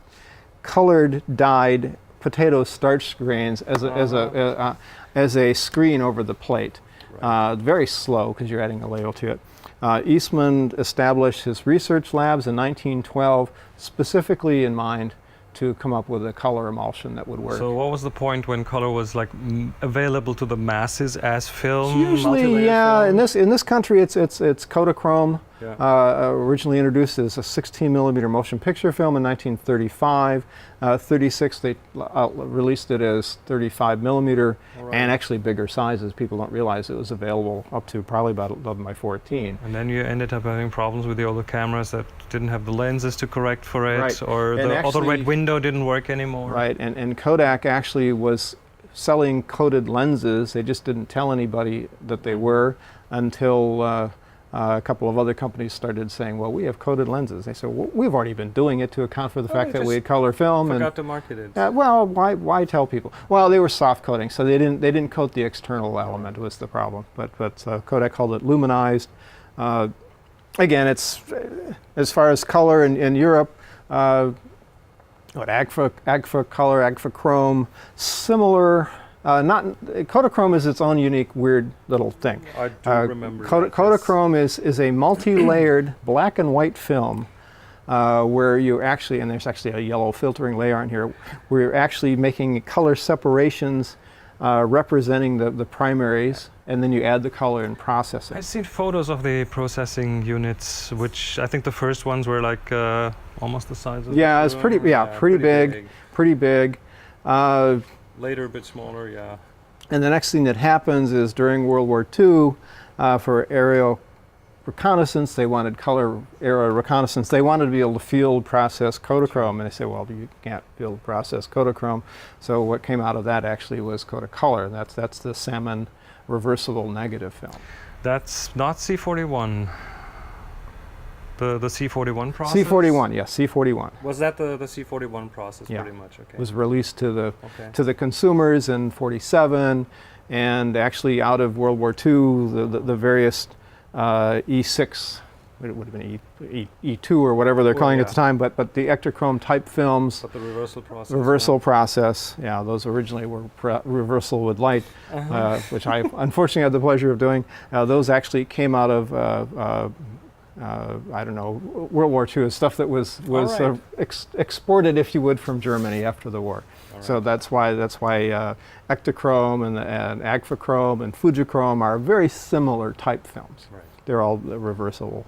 colored dyed potato starch grains as a screen over the plate. Very slow because you're adding a ladle to it. Eastman established his research labs in 1912 specifically in mind to come up with a color emulsion that would work. So what was the point when color was like available to the masses as film? Usually, yeah. Film? In this country, it's Kodachrome. Yeah. Originally introduced as a 16 millimeter motion picture film in 1935. 36, they released it as 35 millimeter, and actually bigger sizes. People don't realize it was available up to probably about 11 by 14. And then you ended up having problems with the older cameras that didn't have the lenses to correct for it, or the auto red window didn't work anymore. Right, and Kodak actually was selling coated lenses. They just didn't tell anybody that they were until a couple of other companies started saying, well, we have coated lenses. They said, well, we've already been doing it to account for the fact that we had color film. Forgot to market it. Well, why tell people? Well, they were soft coating, so they didn't coat the external element was the problem. But Kodak called it luminized. Again, it's as far as color in Europe, Agfa color, Agfa chrome, similar. Kodachrome is its own unique, weird little thing. I do remember. Kodachrome is a multi-layered black and white film where you actually, and there's actually a yellow filtering layer on here, where you're actually making color separations representing the primaries, and then you add the color and process it. I've seen photos of the processing units, which I think the first ones were like almost the size of it's pretty big. Later a bit smaller, yeah. And the next thing that happens is during World War II, for aerial reconnaissance, they wanted color aerial reconnaissance. They wanted to be able to field process Kodachrome, and they said, well, you can't field process Kodachrome. So what came out of that actually was Kodacolor. That's the salmon reversible negative film. That's not C41. The C41 process? C41, yes, C41. Was that the C41 process pretty much? Okay. It was released to the consumers in '47, and actually out of World War II, the various E6, it would have been E2 or whatever they're calling it at the time, but the Ektachrome type films. But the reversal process. Reversal process, yeah, those originally were reversal with light, which I unfortunately had the pleasure of doing. Those actually came out of I don't know, World War II is stuff that was exported, if you would, from Germany after the war. So that's why Ektachrome and Agfa-chrome and Fujichrome are very similar type films. Right. They're all reversible,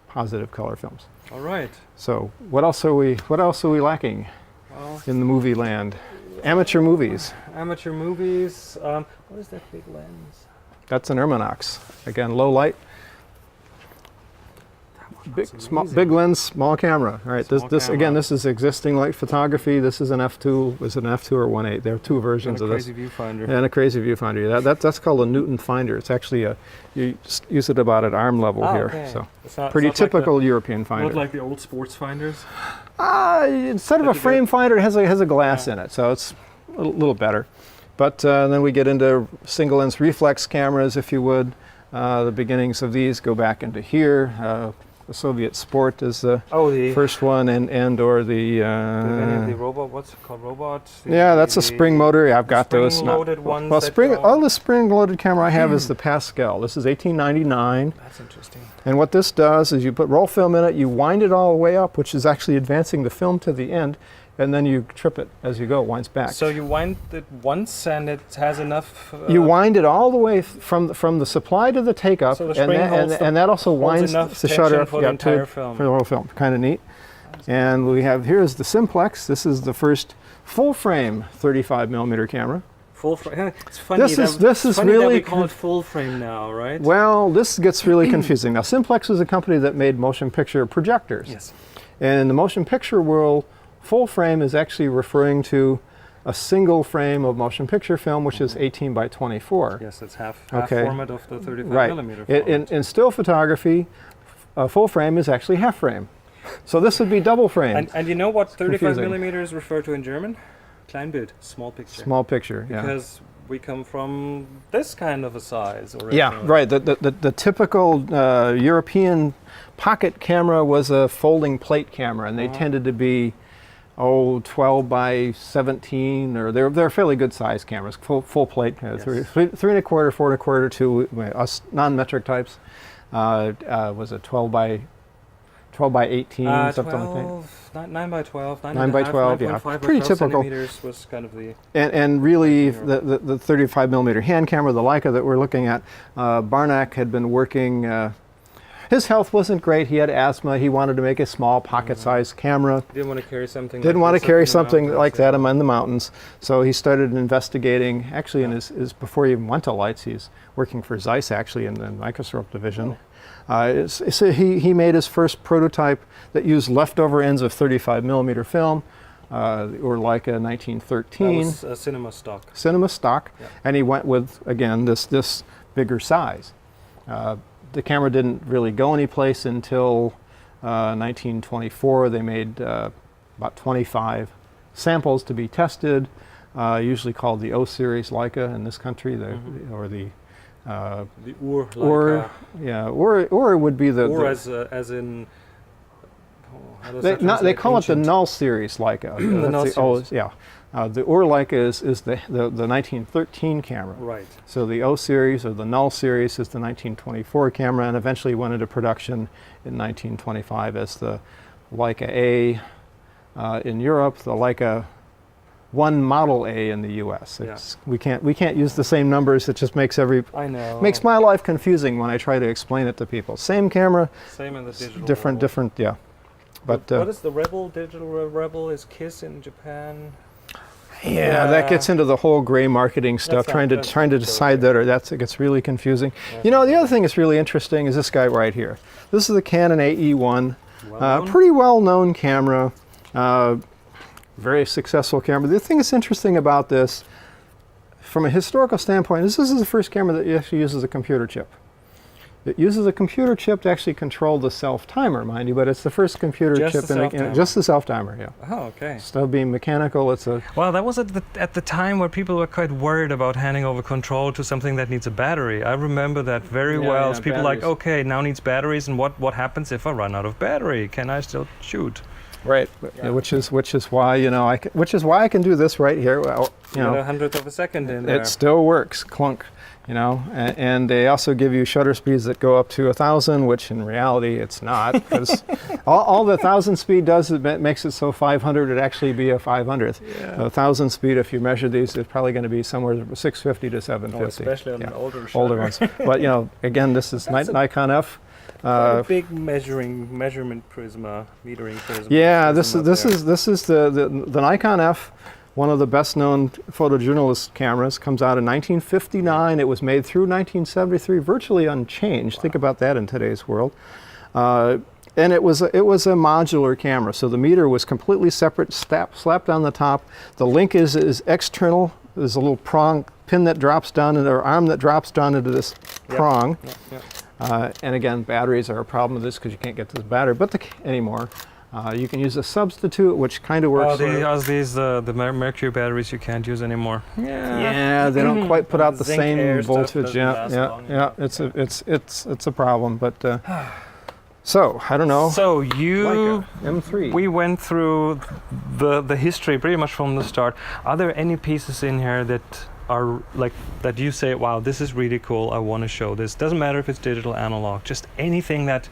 positive color films. All right. So what else are we lacking in the movie land? Amateur movies. Amateur movies. What is that big lens? That's an Erminox. Again, low light. big lens, small camera. All right, this again, this is existing light photography. This is an f2. Was it an f2 or 1.8? There are two versions of this. And a crazy viewfinder. And a crazy viewfinder. That's called a Newton finder. It's actually you use it about at arm level here. Okay. So pretty typical like European finder. Not like the old sports finders. Instead of a frame finder, it has a glass in it, so it's a little better. But then we get into single lens reflex cameras, if you would. The beginnings of these go back into here. The Soviet Sport is the first one, or the robot. What's it called? Robot. That's a spring motor. Yeah, I've got those. Spring-loaded ones. Well, the spring-loaded camera I have is the Pascal. This is 1899. That's interesting. And what this does is you put roll film in it, you wind it all the way up, which is actually advancing the film to the end, and then you trip it as you go. It winds back. So you wind it once, and it has enough. You wind it all the way from the supply to the take up, so the spring and that also winds the shutter for the entire film. For the whole film. Kind of neat. And we have here's the Simplex. This is the first full frame 35mm camera. Full frame. It's funny. This is funny really that we call it full frame now, right? Well, this gets really confusing. Now, Simplex was a company that made motion picture projectors. Yes. And in the motion picture world, full frame is actually referring to a single frame of motion picture film, which is 18 by 24. Yes, it's half format of the 35mm right. format. In still photography, full frame is actually half frame. So this would be double frame. And you know what 35mm refer to in German? Kleinbild, small picture. Small picture, yeah. Because we come from this kind of a size. Yeah, right. The typical European pocket camera was a folding plate camera, and they tended to be 12 by 17, or they're fairly good size cameras, full plate, yes. 3 1/4, 4 1/4, 2 us non-metric types. Was it 12 by 18, something like that? 9 by 12, 9 by 12, yeah, pretty typical. Was kind of the and really the 35mm hand camera, the Leica that we're looking at, Barnack had been working. His health wasn't great. He had asthma. He wanted to make a small pocket-sized camera. Didn't want to carry something. Didn't want to carry something like that in the mountains. So he started investigating. Actually, in his before he even went to Lights, he's working for Zeiss actually in the microscope division. So he made his first prototype that used leftover ends of 35mm film, or Leica 1913. That was a cinema stock. Cinema stock, yeah. And he went with again this bigger size. The camera didn't really go anyplace until 1924. They made about 25 samples to be tested, usually called the O series Leica in this country, or the Ur Leica. Yeah, or would be the Ur as in. They call it the Null series Leica. The Null series. Yeah. The Ur Leica is the 1913 camera. Right. So the O series or the Null series is the 1924 camera, and eventually went into production in 1925 as the Leica A in Europe, the Leica 1 Model A in the U.S. We can't use the same numbers. It just makes makes my life confusing when I try to explain it to people. Same camera. Same in the digital. Different. Yeah. But what is the Rebel? Digital Rebel is KISS in Japan. Yeah, that gets into the whole gray marketing stuff, trying to decide that, or it gets really confusing. The other thing that's really interesting is this guy right here. This is the Canon AE1, pretty well-known camera, very successful camera. The thing that's interesting about this, from a historical standpoint, is this is the first camera that actually uses a computer chip. It uses a computer chip to actually control the self-timer, mind you, but it's the first computer chip just the self-timer, yeah. Oh, okay. Still being mechanical, it's a... Well, that was at the time where people were quite worried about handing over control to something that needs a battery. I remember that very well. Yeah, people like, okay, now needs batteries, and what happens if I run out of battery? Can I still shoot? Right, yeah. which is why I can do this right here. Well, you know, a 100th of a second in there. It still works, clunk. And they also give you shutter speeds that go up to 1,000, which in reality it's not, because all the 1,000 speed does is it makes it so 500 would actually be a 500th. Yeah. 1,000 speed, if you measure these, it's probably going to be somewhere 650 to 750. Especially on an older shutter. Older ones. But again, this is Nikon F. A big measurement prisma, metering prisma. Yeah, this is the Nikon F. One of the best-known photojournalist cameras, comes out in 1959. It was made through 1973, virtually unchanged. Wow. Think about that in today's world. And it was a modular camera, so the meter was completely separate, slapped on the top. The link is external. There's a little prong pin that drops down, or arm that drops down into this prong. And again, batteries are a problem with this because you can't get this battery anymore. You can use a substitute, which kind of works. The mercury batteries you can't use anymore. Yeah, they don't quite put out the same voltage. It's a problem, but. So, I don't know. So M3. We went through the history pretty much from the start. Are there any pieces in here that are like, that you say, wow, this is really cool, I want to show this? Doesn't matter if it's digital, analog, just anything that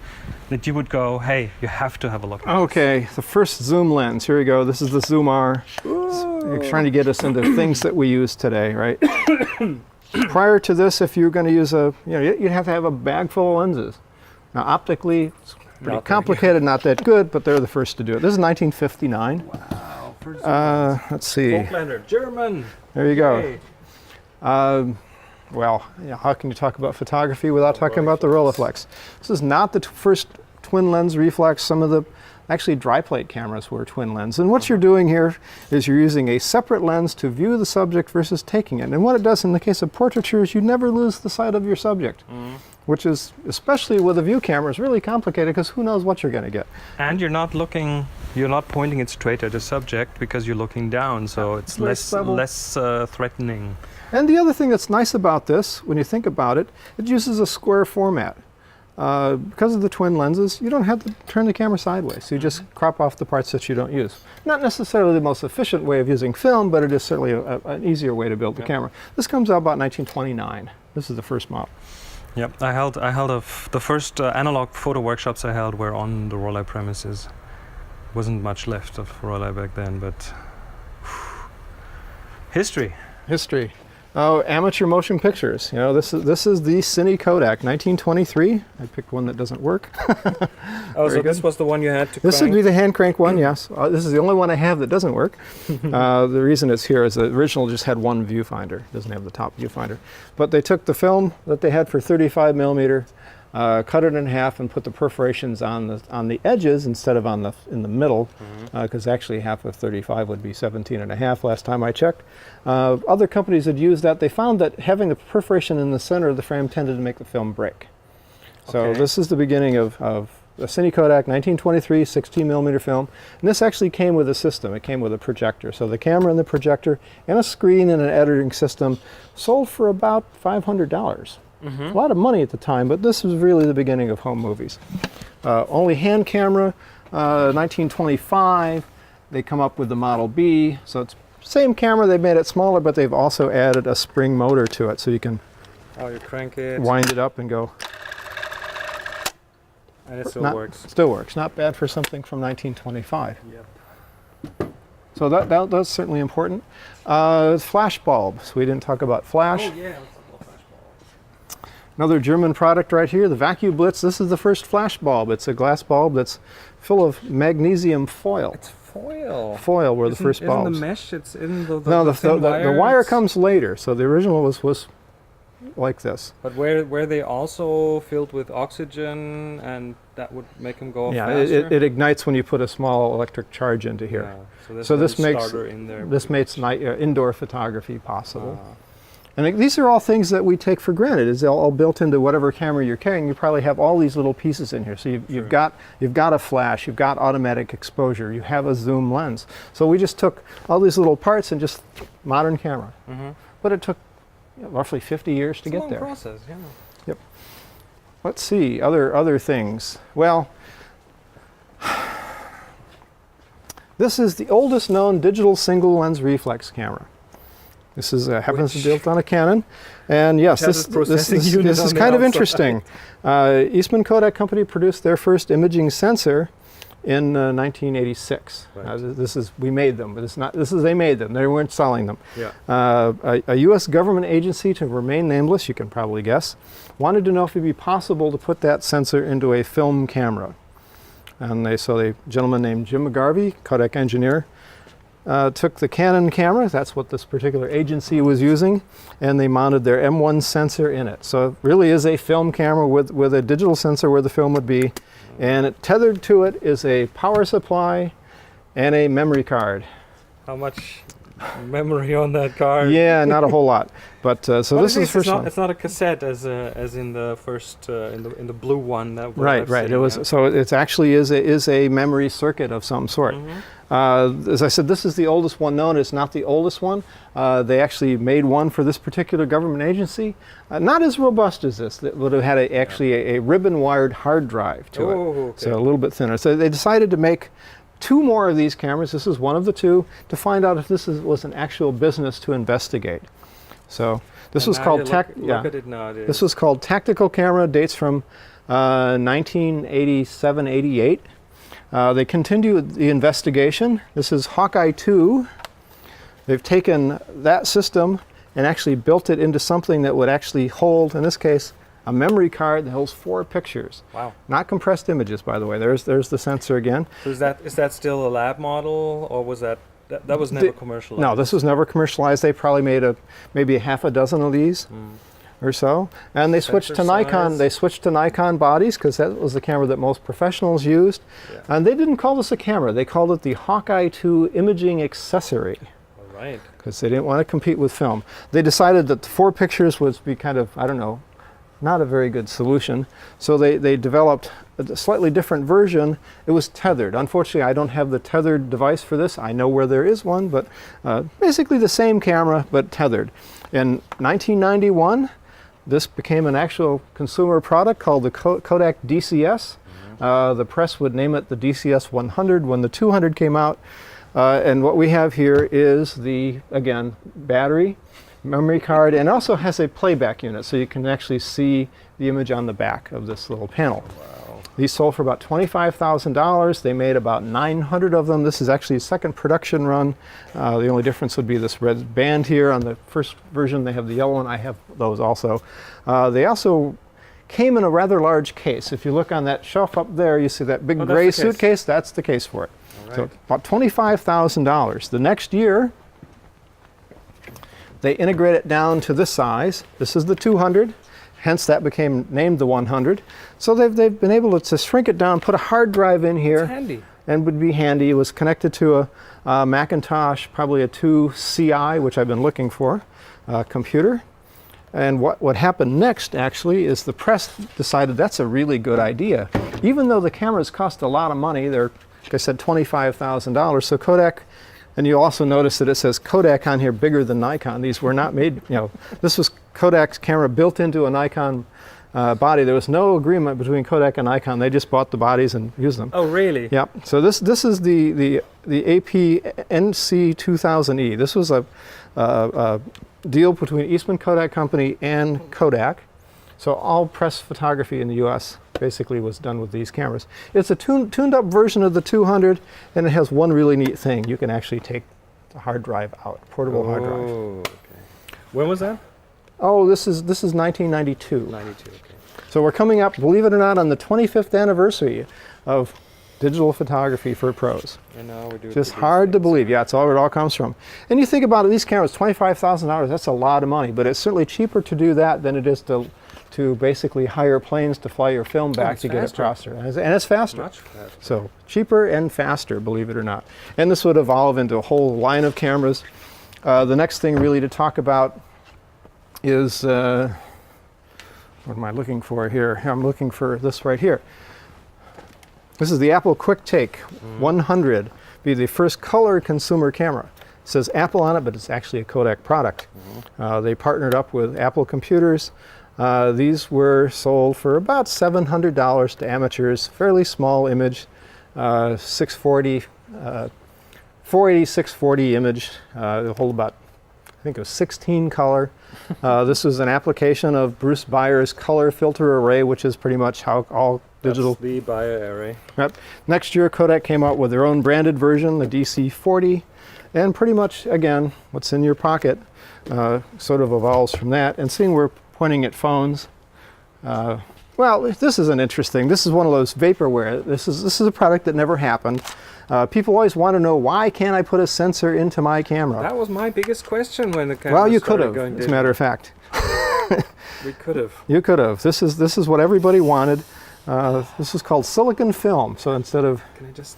you would go, hey, you have to have a look at Okay, the first zoom lens. Here we go. This is the Zoom R. It's trying to get us into things that we use today, right? Prior to this, if you were going to use you'd have to have a bag full of lenses. Now, optically, it's pretty complicated, not that good, but they're the first to do it. This is 1959. Wow. Let's see. Voigtländer, German. There you go. Hey. Well, how can you talk about photography without talking about the Rolleiflex? This is not the first twin lens reflex. Some of the actually dry plate cameras were twin lens. And what you're doing here is you're using a separate lens to view the subject versus taking it. And what it does in the case of portraiture is you never lose the sight of your subject. Which is, especially with a view camera, is really complicated because who knows what you're going to get. And you're not pointing it straight at the subject because you're looking down, so it's less threatening. And the other thing that's nice about this, when you think about it, it uses a square format. Because of the twin lenses, you don't have to turn the camera sideways. So you just crop off the parts that you don't use. Not necessarily the most efficient way of using film, but it is certainly an easier way to build the camera. This comes out about 1929. This is the first model. Yep, the first analog photo workshops I held were on the Rollei premises. Wasn't much left of Rollei back then, but history. Oh, amateur motion pictures. This is the Cine Kodak, 1923. I picked one that doesn't work. This was the one you had to This would be the hand crank one, yes. This is the only one I have that doesn't work. The reason it's here is the original just had one viewfinder. It doesn't have the top viewfinder. But they took the film that they had for 35 millimeter, cut it in half and put the perforations on the edges instead of in the middle, because actually half of 35 would be 17 and a half last time I checked. Other companies had used that. They found that having the perforation in the center of the frame tended to make the film break. So this is the beginning of the Cine Kodak 1923 16 millimeter film. And this actually came with a system. It came with a projector. So the camera and the projector and a screen and an editing system sold for about $500. A lot of money at the time, but this was really the beginning of home movies. Only hand camera, 1925, they come up with the Model B. So it's same camera, they've made it smaller, but they've also added a spring motor to it, so you can you crank it, wind it up and go. And it still works. Still works. Not bad for something from 1925. Yep. So that's certainly important. Flash bulbs. We didn't talk about flash. Oh yeah. Another German product right here, the Vacuum Blitz. This is the first flash bulb. It's a glass bulb that's full of magnesium foil. It's foil. Foil were the first bulbs. Isn't the mesh? It's in the no, the wire comes later. So the original was like this. But were they also filled with oxygen, and that would make them go faster? It ignites when you put a small electric charge into here. Yeah, so this makes indoor photography possible. And these are all things that we take for granted. It's all built into whatever camera you're carrying. You probably have all these little pieces in here. So you've got a flash, you've got automatic exposure, you have a zoom lens. So we just took all these little parts and just modern camera. But it took roughly 50 years to get there. It's a long process, yeah. Yep. Let's see, other things. Well, this is the oldest known digital single lens reflex camera. This is happens to be built on a Canon, and yes, this is kind of interesting. Eastman Kodak Company produced their first imaging sensor in 1986. Right. We made them, but they made them. They weren't selling them. Yeah. A U.S. government agency, to remain nameless, you can probably guess, wanted to know if it'd be possible to put that sensor into a film camera, and a gentleman named Jim McGarvey, Kodak engineer, took the Canon camera, that's what this particular agency was using, and they mounted their M1 sensor in it. So it really is a film camera with a digital sensor where the film would be, And tethered to it is a power supply and a memory card. How much memory on that card? Yeah, not a whole lot. But so Well, this is the first one. It's not a cassette as in the first in the blue one. That Right, I've right. seen, It was yeah. so it's actually is a memory circuit of some sort. As I said, this is the oldest one known. It's not the oldest one. They actually made one for this particular government agency, not as robust as this. That would have had actually a ribbon-wired hard drive to it, Okay. so a little bit thinner. So they decided to make 2 more of these cameras. This is one of the 2 to find out if this was an actual business to investigate. So this was called look at it now. This was called Tactical Camera. Dates from 1987-88. They continued the investigation. This is Hawkeye 2. They've taken that system and actually built it into something that would actually hold, in this case, a memory card that holds 4 pictures. Wow. Not compressed images, by the way. There's the sensor again. So is that still a lab model, or was that was never commercialized? No, this was never commercialized. They probably made maybe a half a dozen of these. Or so, and they switched to Nikon. size. They switched to Nikon bodies because that was the camera that most professionals used. Yeah. And they didn't call this a camera. They called it the Hawkeye 2 imaging accessory All right. because they didn't want to compete with film. They decided that the 4 pictures would be kind of, I don't know, not a very good solution. So they developed a slightly different version. It was tethered. Unfortunately, I don't have the tethered device for this. I know where there is one, but basically the same camera but tethered. In 1991. This became an actual consumer product called the Kodak DCS. The press would name it the DCS 100 when the 200 came out. And what we have here is the, again, battery, memory card, and also has a playback unit, so you can actually see the image on the back of this little panel. Wow. These sold for about $25,000. They made about 900 of them. This is actually a second production run. The only difference would be this red band here. On the first version, they have the yellow one. I have those also. They also came in a rather large case. If you look on that shelf up there, you see that big gray that's the case. suitcase. That's the case for it. All So right. about $25,000. The next year, they integrate it down to this size. This is the 200. Hence, that became named the 100. So they've been able to shrink it down, put a hard drive in here, It's handy. and would be handy. It was connected to a Macintosh, probably a 2 CI, which I've been looking for, computer. And what happened next, actually, is the press decided that's a really good idea. Even though the cameras cost a lot of money, they're, like I said, $25,000. So Kodak, and you'll also notice that it says Kodak on here bigger than Nikon. These were not made, this was Kodak's camera built into a Nikon body. There was no agreement between Kodak and Nikon. They just bought the bodies and used them. Oh, really? Yep. So this is the AP NC 2000E. This was a deal between Eastman Kodak Company and Kodak. So all press photography in the U.S. basically was done with these cameras. It's a tuned up version of the 200, and it has one really neat thing. You can actually take the hard drive out, portable hard drive. Oh, okay. When was that? Oh, this is 1992. 92. Okay. So we're coming up, believe it or not, on the 25th anniversary of digital photography for pros. And now we do. Just hard to believe. Yeah, it's all where it all comes from. And you think about it, these cameras, $25,000, that's a lot of money, but it's certainly cheaper to do that than it is to basically hire planes to fly your film back it's to get it faster. across there. And it's faster. Much faster. So cheaper and faster, believe it or not. And this would evolve into a whole line of cameras. The next thing really to talk about is, what am I looking for here? I'm looking for this right here. This is the Apple Quick Take 100, be the first color consumer camera. It says Apple on it, but it's actually a Kodak product. They partnered up with Apple Computers. These were sold for about $700 to amateurs, fairly small image, 640, 480, 640 image. It'll hold about, I think it was 16 color. This was an application of Bruce Bayer's color filter array, which is pretty much how all digital. That's the bio array. Yep. Next year, Kodak came out with their own branded version, the DC-40, and pretty much, again, what's in your pocket sort of evolves from that. And seeing we're pointing at phones, well, this isn't interesting. This is one of those vaporware. This is a product that never happened. People always want to know, why can't I put a sensor into my camera? That was my biggest question when the camera Well, you could started have, going as a matter of fact. We could have. You could have. This is what everybody wanted. This is called silicon film. So instead of, Can I just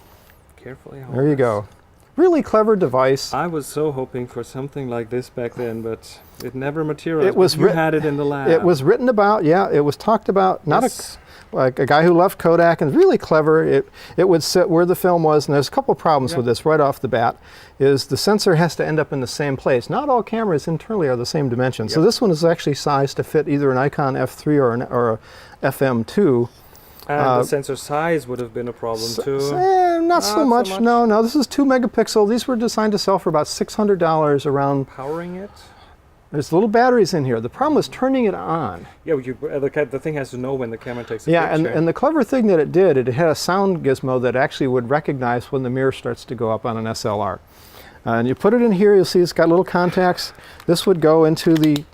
carefully hold there you this? go. Really clever device. I was so hoping for something like this back then, but it never materialized. It was you had it in the lab. It was written about, yeah, it was talked about, not Yes. like a guy who left Kodak, and really clever. It would sit where the film was, and there's a couple of problems with this right off the bat, is the sensor has to end up in the same place. Not all cameras internally are the same dimension. So this one is actually sized to fit either an Icon F3 or a FM2. And the sensor size would have been a problem too. Not so much. No, this is 2 megapixel. These were designed to sell for about $600 around. Powering it? There's little batteries in here. The problem is turning it on. Yeah, the thing has to know when the camera takes a Yeah, picture. and the clever thing that it did, it had a sound gizmo that actually would recognize when the mirror starts to go up on an SLR. And you put it in here, you'll see it's got little contacts. This would go into the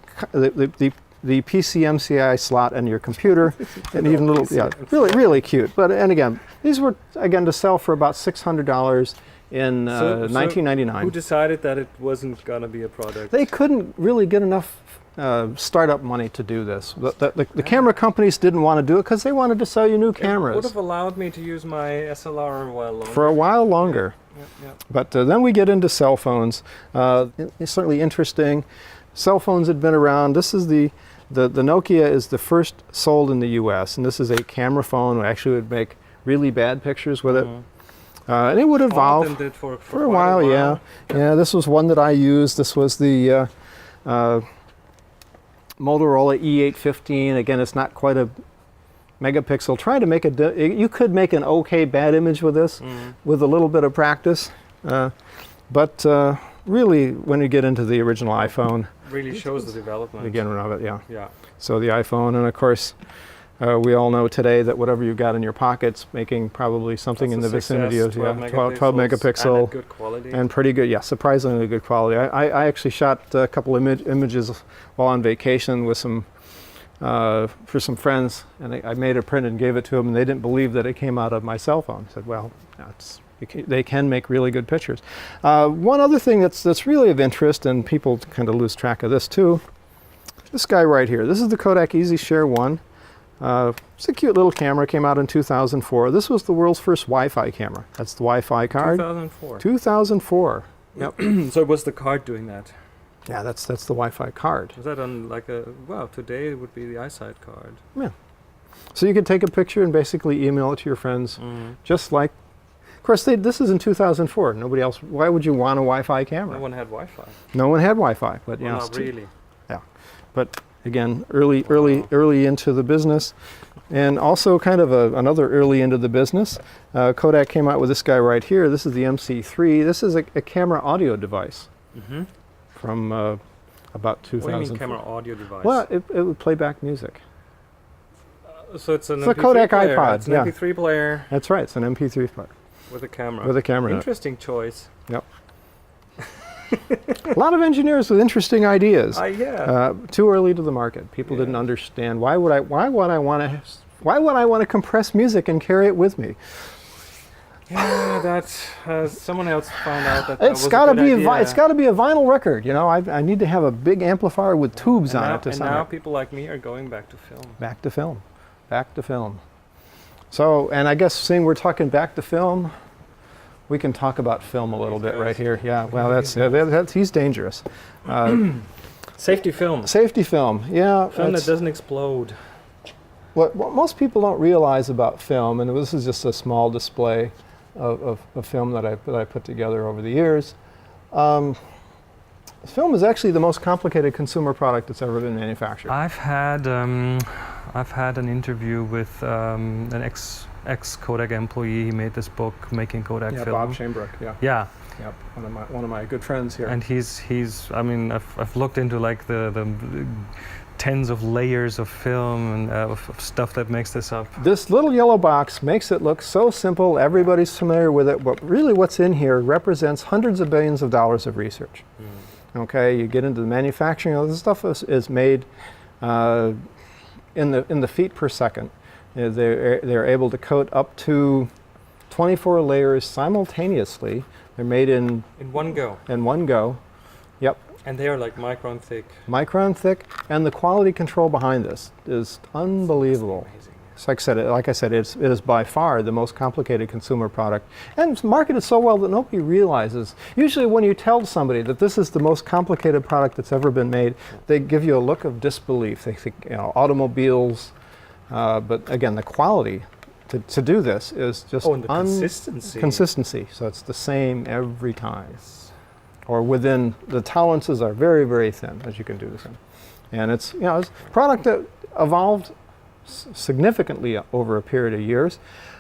PCMCI slot in your computer, and even little, yeah, really cute. But and again, these were again to sell for about $600 in 1999. Who decided that it wasn't gonna be a product? They couldn't really get enough startup money to do this. The camera companies didn't want to do it because they wanted to sell you new It cameras. would have allowed me to use my SLR a while longer. For a while longer. Yeah. But then we get into cell phones. It's certainly interesting. Cell phones had been around. This is the Nokia is the first sold in the U.S. and this is a camera phone. We actually would make really bad pictures with it. And it would evolve All of them did for for a while. Yeah. This was one that I used. This was the Motorola E815. Again, it's not quite a megapixel. Trying to make you could make an okay bad image with this with a little bit of practice. But really, when you get into the original iPhone, really shows the development. beginning of it, yeah. Yeah. So the iPhone, and of course, we all know today that whatever you've got in your pockets, making probably something in the vicinity of 12 megapixel, and good quality, and pretty good, yeah, surprisingly good quality. I actually shot a couple images while on vacation with some for some friends, and I made a print and gave it to them, and they didn't believe that it came out of my cell phone. I said, well, they can make really good pictures. One other thing that's really of interest, and people kind of lose track of this too, this guy right here. This is the Kodak EasyShare 1. It's a cute little camera, came out in 2004. This was the world's first Wi-Fi camera. That's the Wi-Fi card. 2004. 2004. Yep. So it was the card doing that. Yeah, that's the Wi-Fi card. Was that on like a, well, today it would be the eyesight card. Yeah. So you could take a picture and basically email it to your friends, just like, of course, this is in 2004. Nobody else, why would you want a Wi-Fi camera? No one had Wi-Fi. No one had Wi-Fi, but Well, yeah. not really. Yeah, but again, early into the business. And also kind of another early into the business, Kodak came out with this guy right here. This is the MC3. This is a camera audio device from about 2000. What do you mean camera audio device? Well, it would play back music. So it's an It's a MP3 Kodak player. iPod, It's an yeah. MP3 player That's right, it's an MP3 player with a camera. with a camera in it. Interesting choice. Yep. A lot of engineers with interesting ideas. Yeah. Too early to the market. People didn't understand why would I want to compress music and carry it with me. Yeah, that someone else found out that It's got to be it's got to be a vinyl record. You know, I need to have a big amplifier with tubes on it to and sound. now people like me are going back to film. Back to film, back to film. So, and I guess seeing we're talking back to film, we can talk about film a little bit right here. Yeah, well, that's he's dangerous. Safety film. Safety film, yeah. Film that doesn't explode. What most people don't realize about film, and this is just a small display of film that I put together over the years. Film is actually the most complicated consumer product that's ever been manufactured. I've had an interview with an ex Kodak employee. He made this book, Making Kodak Film. Bob Shamebrook. Yeah. Yeah. Yep. One of my good friends here. And he's I mean I've looked into like the tens of layers of film and of stuff that makes this up. This little yellow box makes it look so simple. Everybody's familiar with it. But really, what's in here represents hundreds of billions of dollars of research. Okay, you get into the manufacturing. All this stuff is made in the feet per second. They're able to coat up to 24 layers simultaneously. They're made in one go. In one go. Yep. And they are like micron thick. Micron thick, and the quality control behind this is unbelievable. So like I said, it is by far the most complicated consumer product, and it's marketed so well that nobody realizes. Usually when you tell somebody that this is the most complicated product that's ever been made, they give you a look of disbelief. They think, automobiles, but again, the quality to do this is just and the consistency. Consistency. So it's the same every time. Or within, the tolerances are very, very thin, as you can do this in. And it's, it's a product that evolved significantly over a period of years.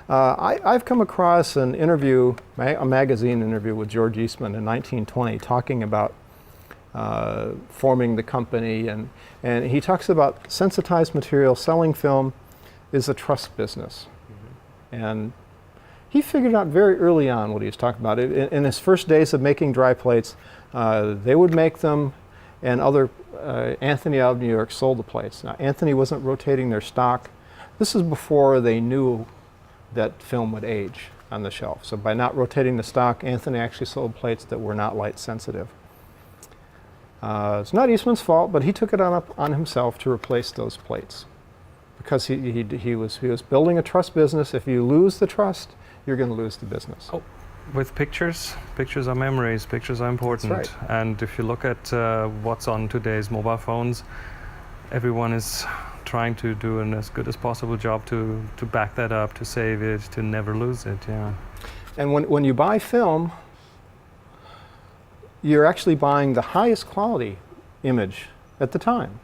I've come across an interview, a magazine interview with George Eastman in 1920, talking about forming the company, and he talks about sensitized material, selling film is a trust business. And he figured out very early on what he was talking about. In his first days of making dry plates, they would make them, and Anthony out of New York sold the plates. Now, Anthony wasn't rotating their stock. This is before they knew that film would age on the shelf. So by not rotating the stock, Anthony actually sold plates that were not light sensitive. It's not Eastman's fault, but he took it on himself to replace those plates, because he was building a trust business. If you lose the trust, you're going to lose the business. Oh, with pictures are memories. Pictures are important. That's right. And if you look at what's on today's mobile phones, everyone is trying to do an as good as possible job to back that up, to save it, to never lose it. Yeah. And when you buy film, you're actually buying the highest quality image at the time.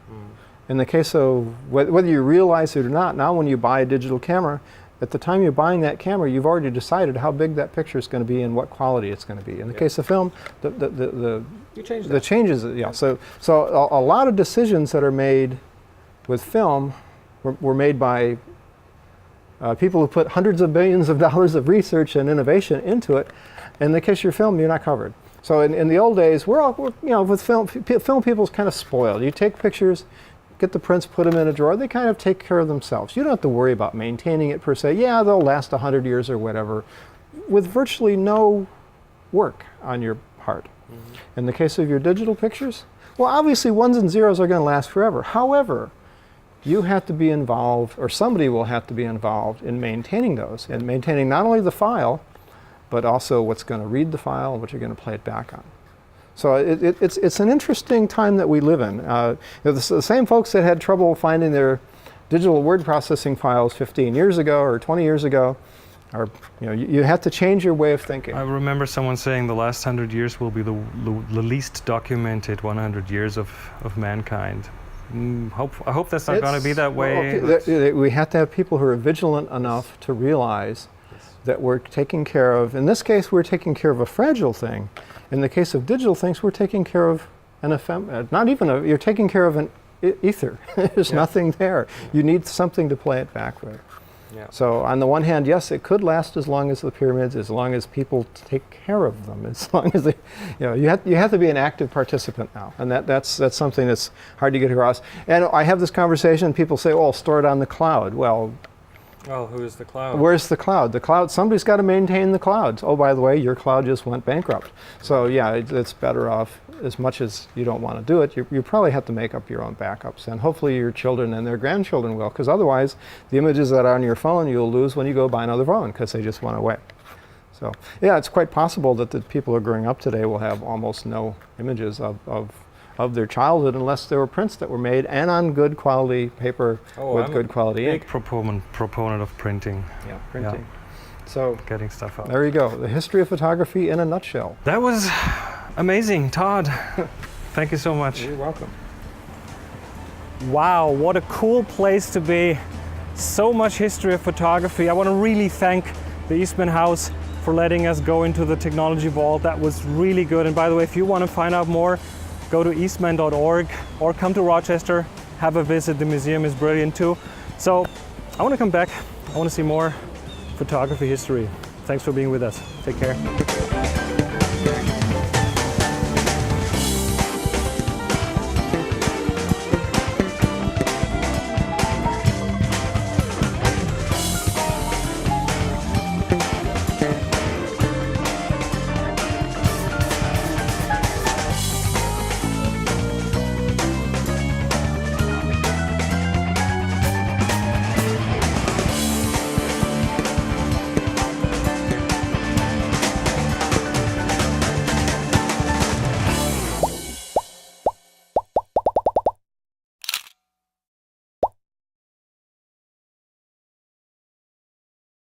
In the case of whether you realize it or not, now when you buy a digital camera, at the time you're buying that camera, you've already decided how big that picture is going to be and what quality it's going to be. In the case of film, the changes. Yeah. So a lot of decisions that are made with film were made by people who put hundreds of billions of dollars of research and innovation into it. In the case of your film, you're not covered. So in the old days, with film people's kind of spoiled. You take pictures, get the prints, put them in a drawer. They kind of take care of themselves. You don't have to worry about maintaining it per se. Yeah, they'll last 100 years or whatever, with virtually no work on your part. In the case of your digital pictures, well, obviously ones and zeros are going to last forever. However, you have to be involved, or somebody will have to be involved in maintaining those, and maintaining not only the file, but also what's going to read the file and what you're going to play it back on. So it's an interesting time that we live in. The same folks that had trouble finding their digital word processing files 15 years ago or 20 years ago, you have to change your way of thinking. I remember someone saying the last 100 years will be the least documented 100 years of mankind. I hope that's not going to be that way. Well, we have to have people who are vigilant enough to realize that we're taking care of, in this case, we're taking care of a fragile thing. In the case of digital things, we're taking care of you're taking care of an ether. There's nothing there. You need something to play it back with. Yeah. So on the one hand, yes, it could last as long as the pyramids, as long as people take care of them, as long as you have to be an active participant now, and that's something that's hard to get across. And I have this conversation, people say, "Oh, store it on the cloud." Well, who is the cloud? Where's the cloud? The cloud, somebody's got to maintain the clouds. Oh, by the way, your cloud just went bankrupt. So yeah, it's better off, as much as you don't want to do it, you probably have to make up your own backups. And hopefully your children and their grandchildren will, because otherwise the images that are on your phone you'll lose when you go buy another phone, because they just went away. So yeah, it's quite possible that the people who are growing up today will have almost no images of their childhood, unless there were prints that were made and on good quality paper with good quality ink. Big proponent of printing. Yeah, printing. Yeah. So getting stuff out. There you go. The history of photography in a nutshell. That was amazing, Todd. Thank you so much. You're welcome. Wow, what a cool place to be. So much history of photography. I want to really thank the Eastman House for letting us go into the technology vault. That was really good. And by the way, if you want to find out more, go to eastman.org or come to Rochester, have a visit. The museum is brilliant too. So I want to come back. I want to see more photography history. Thanks for being with us. Take care.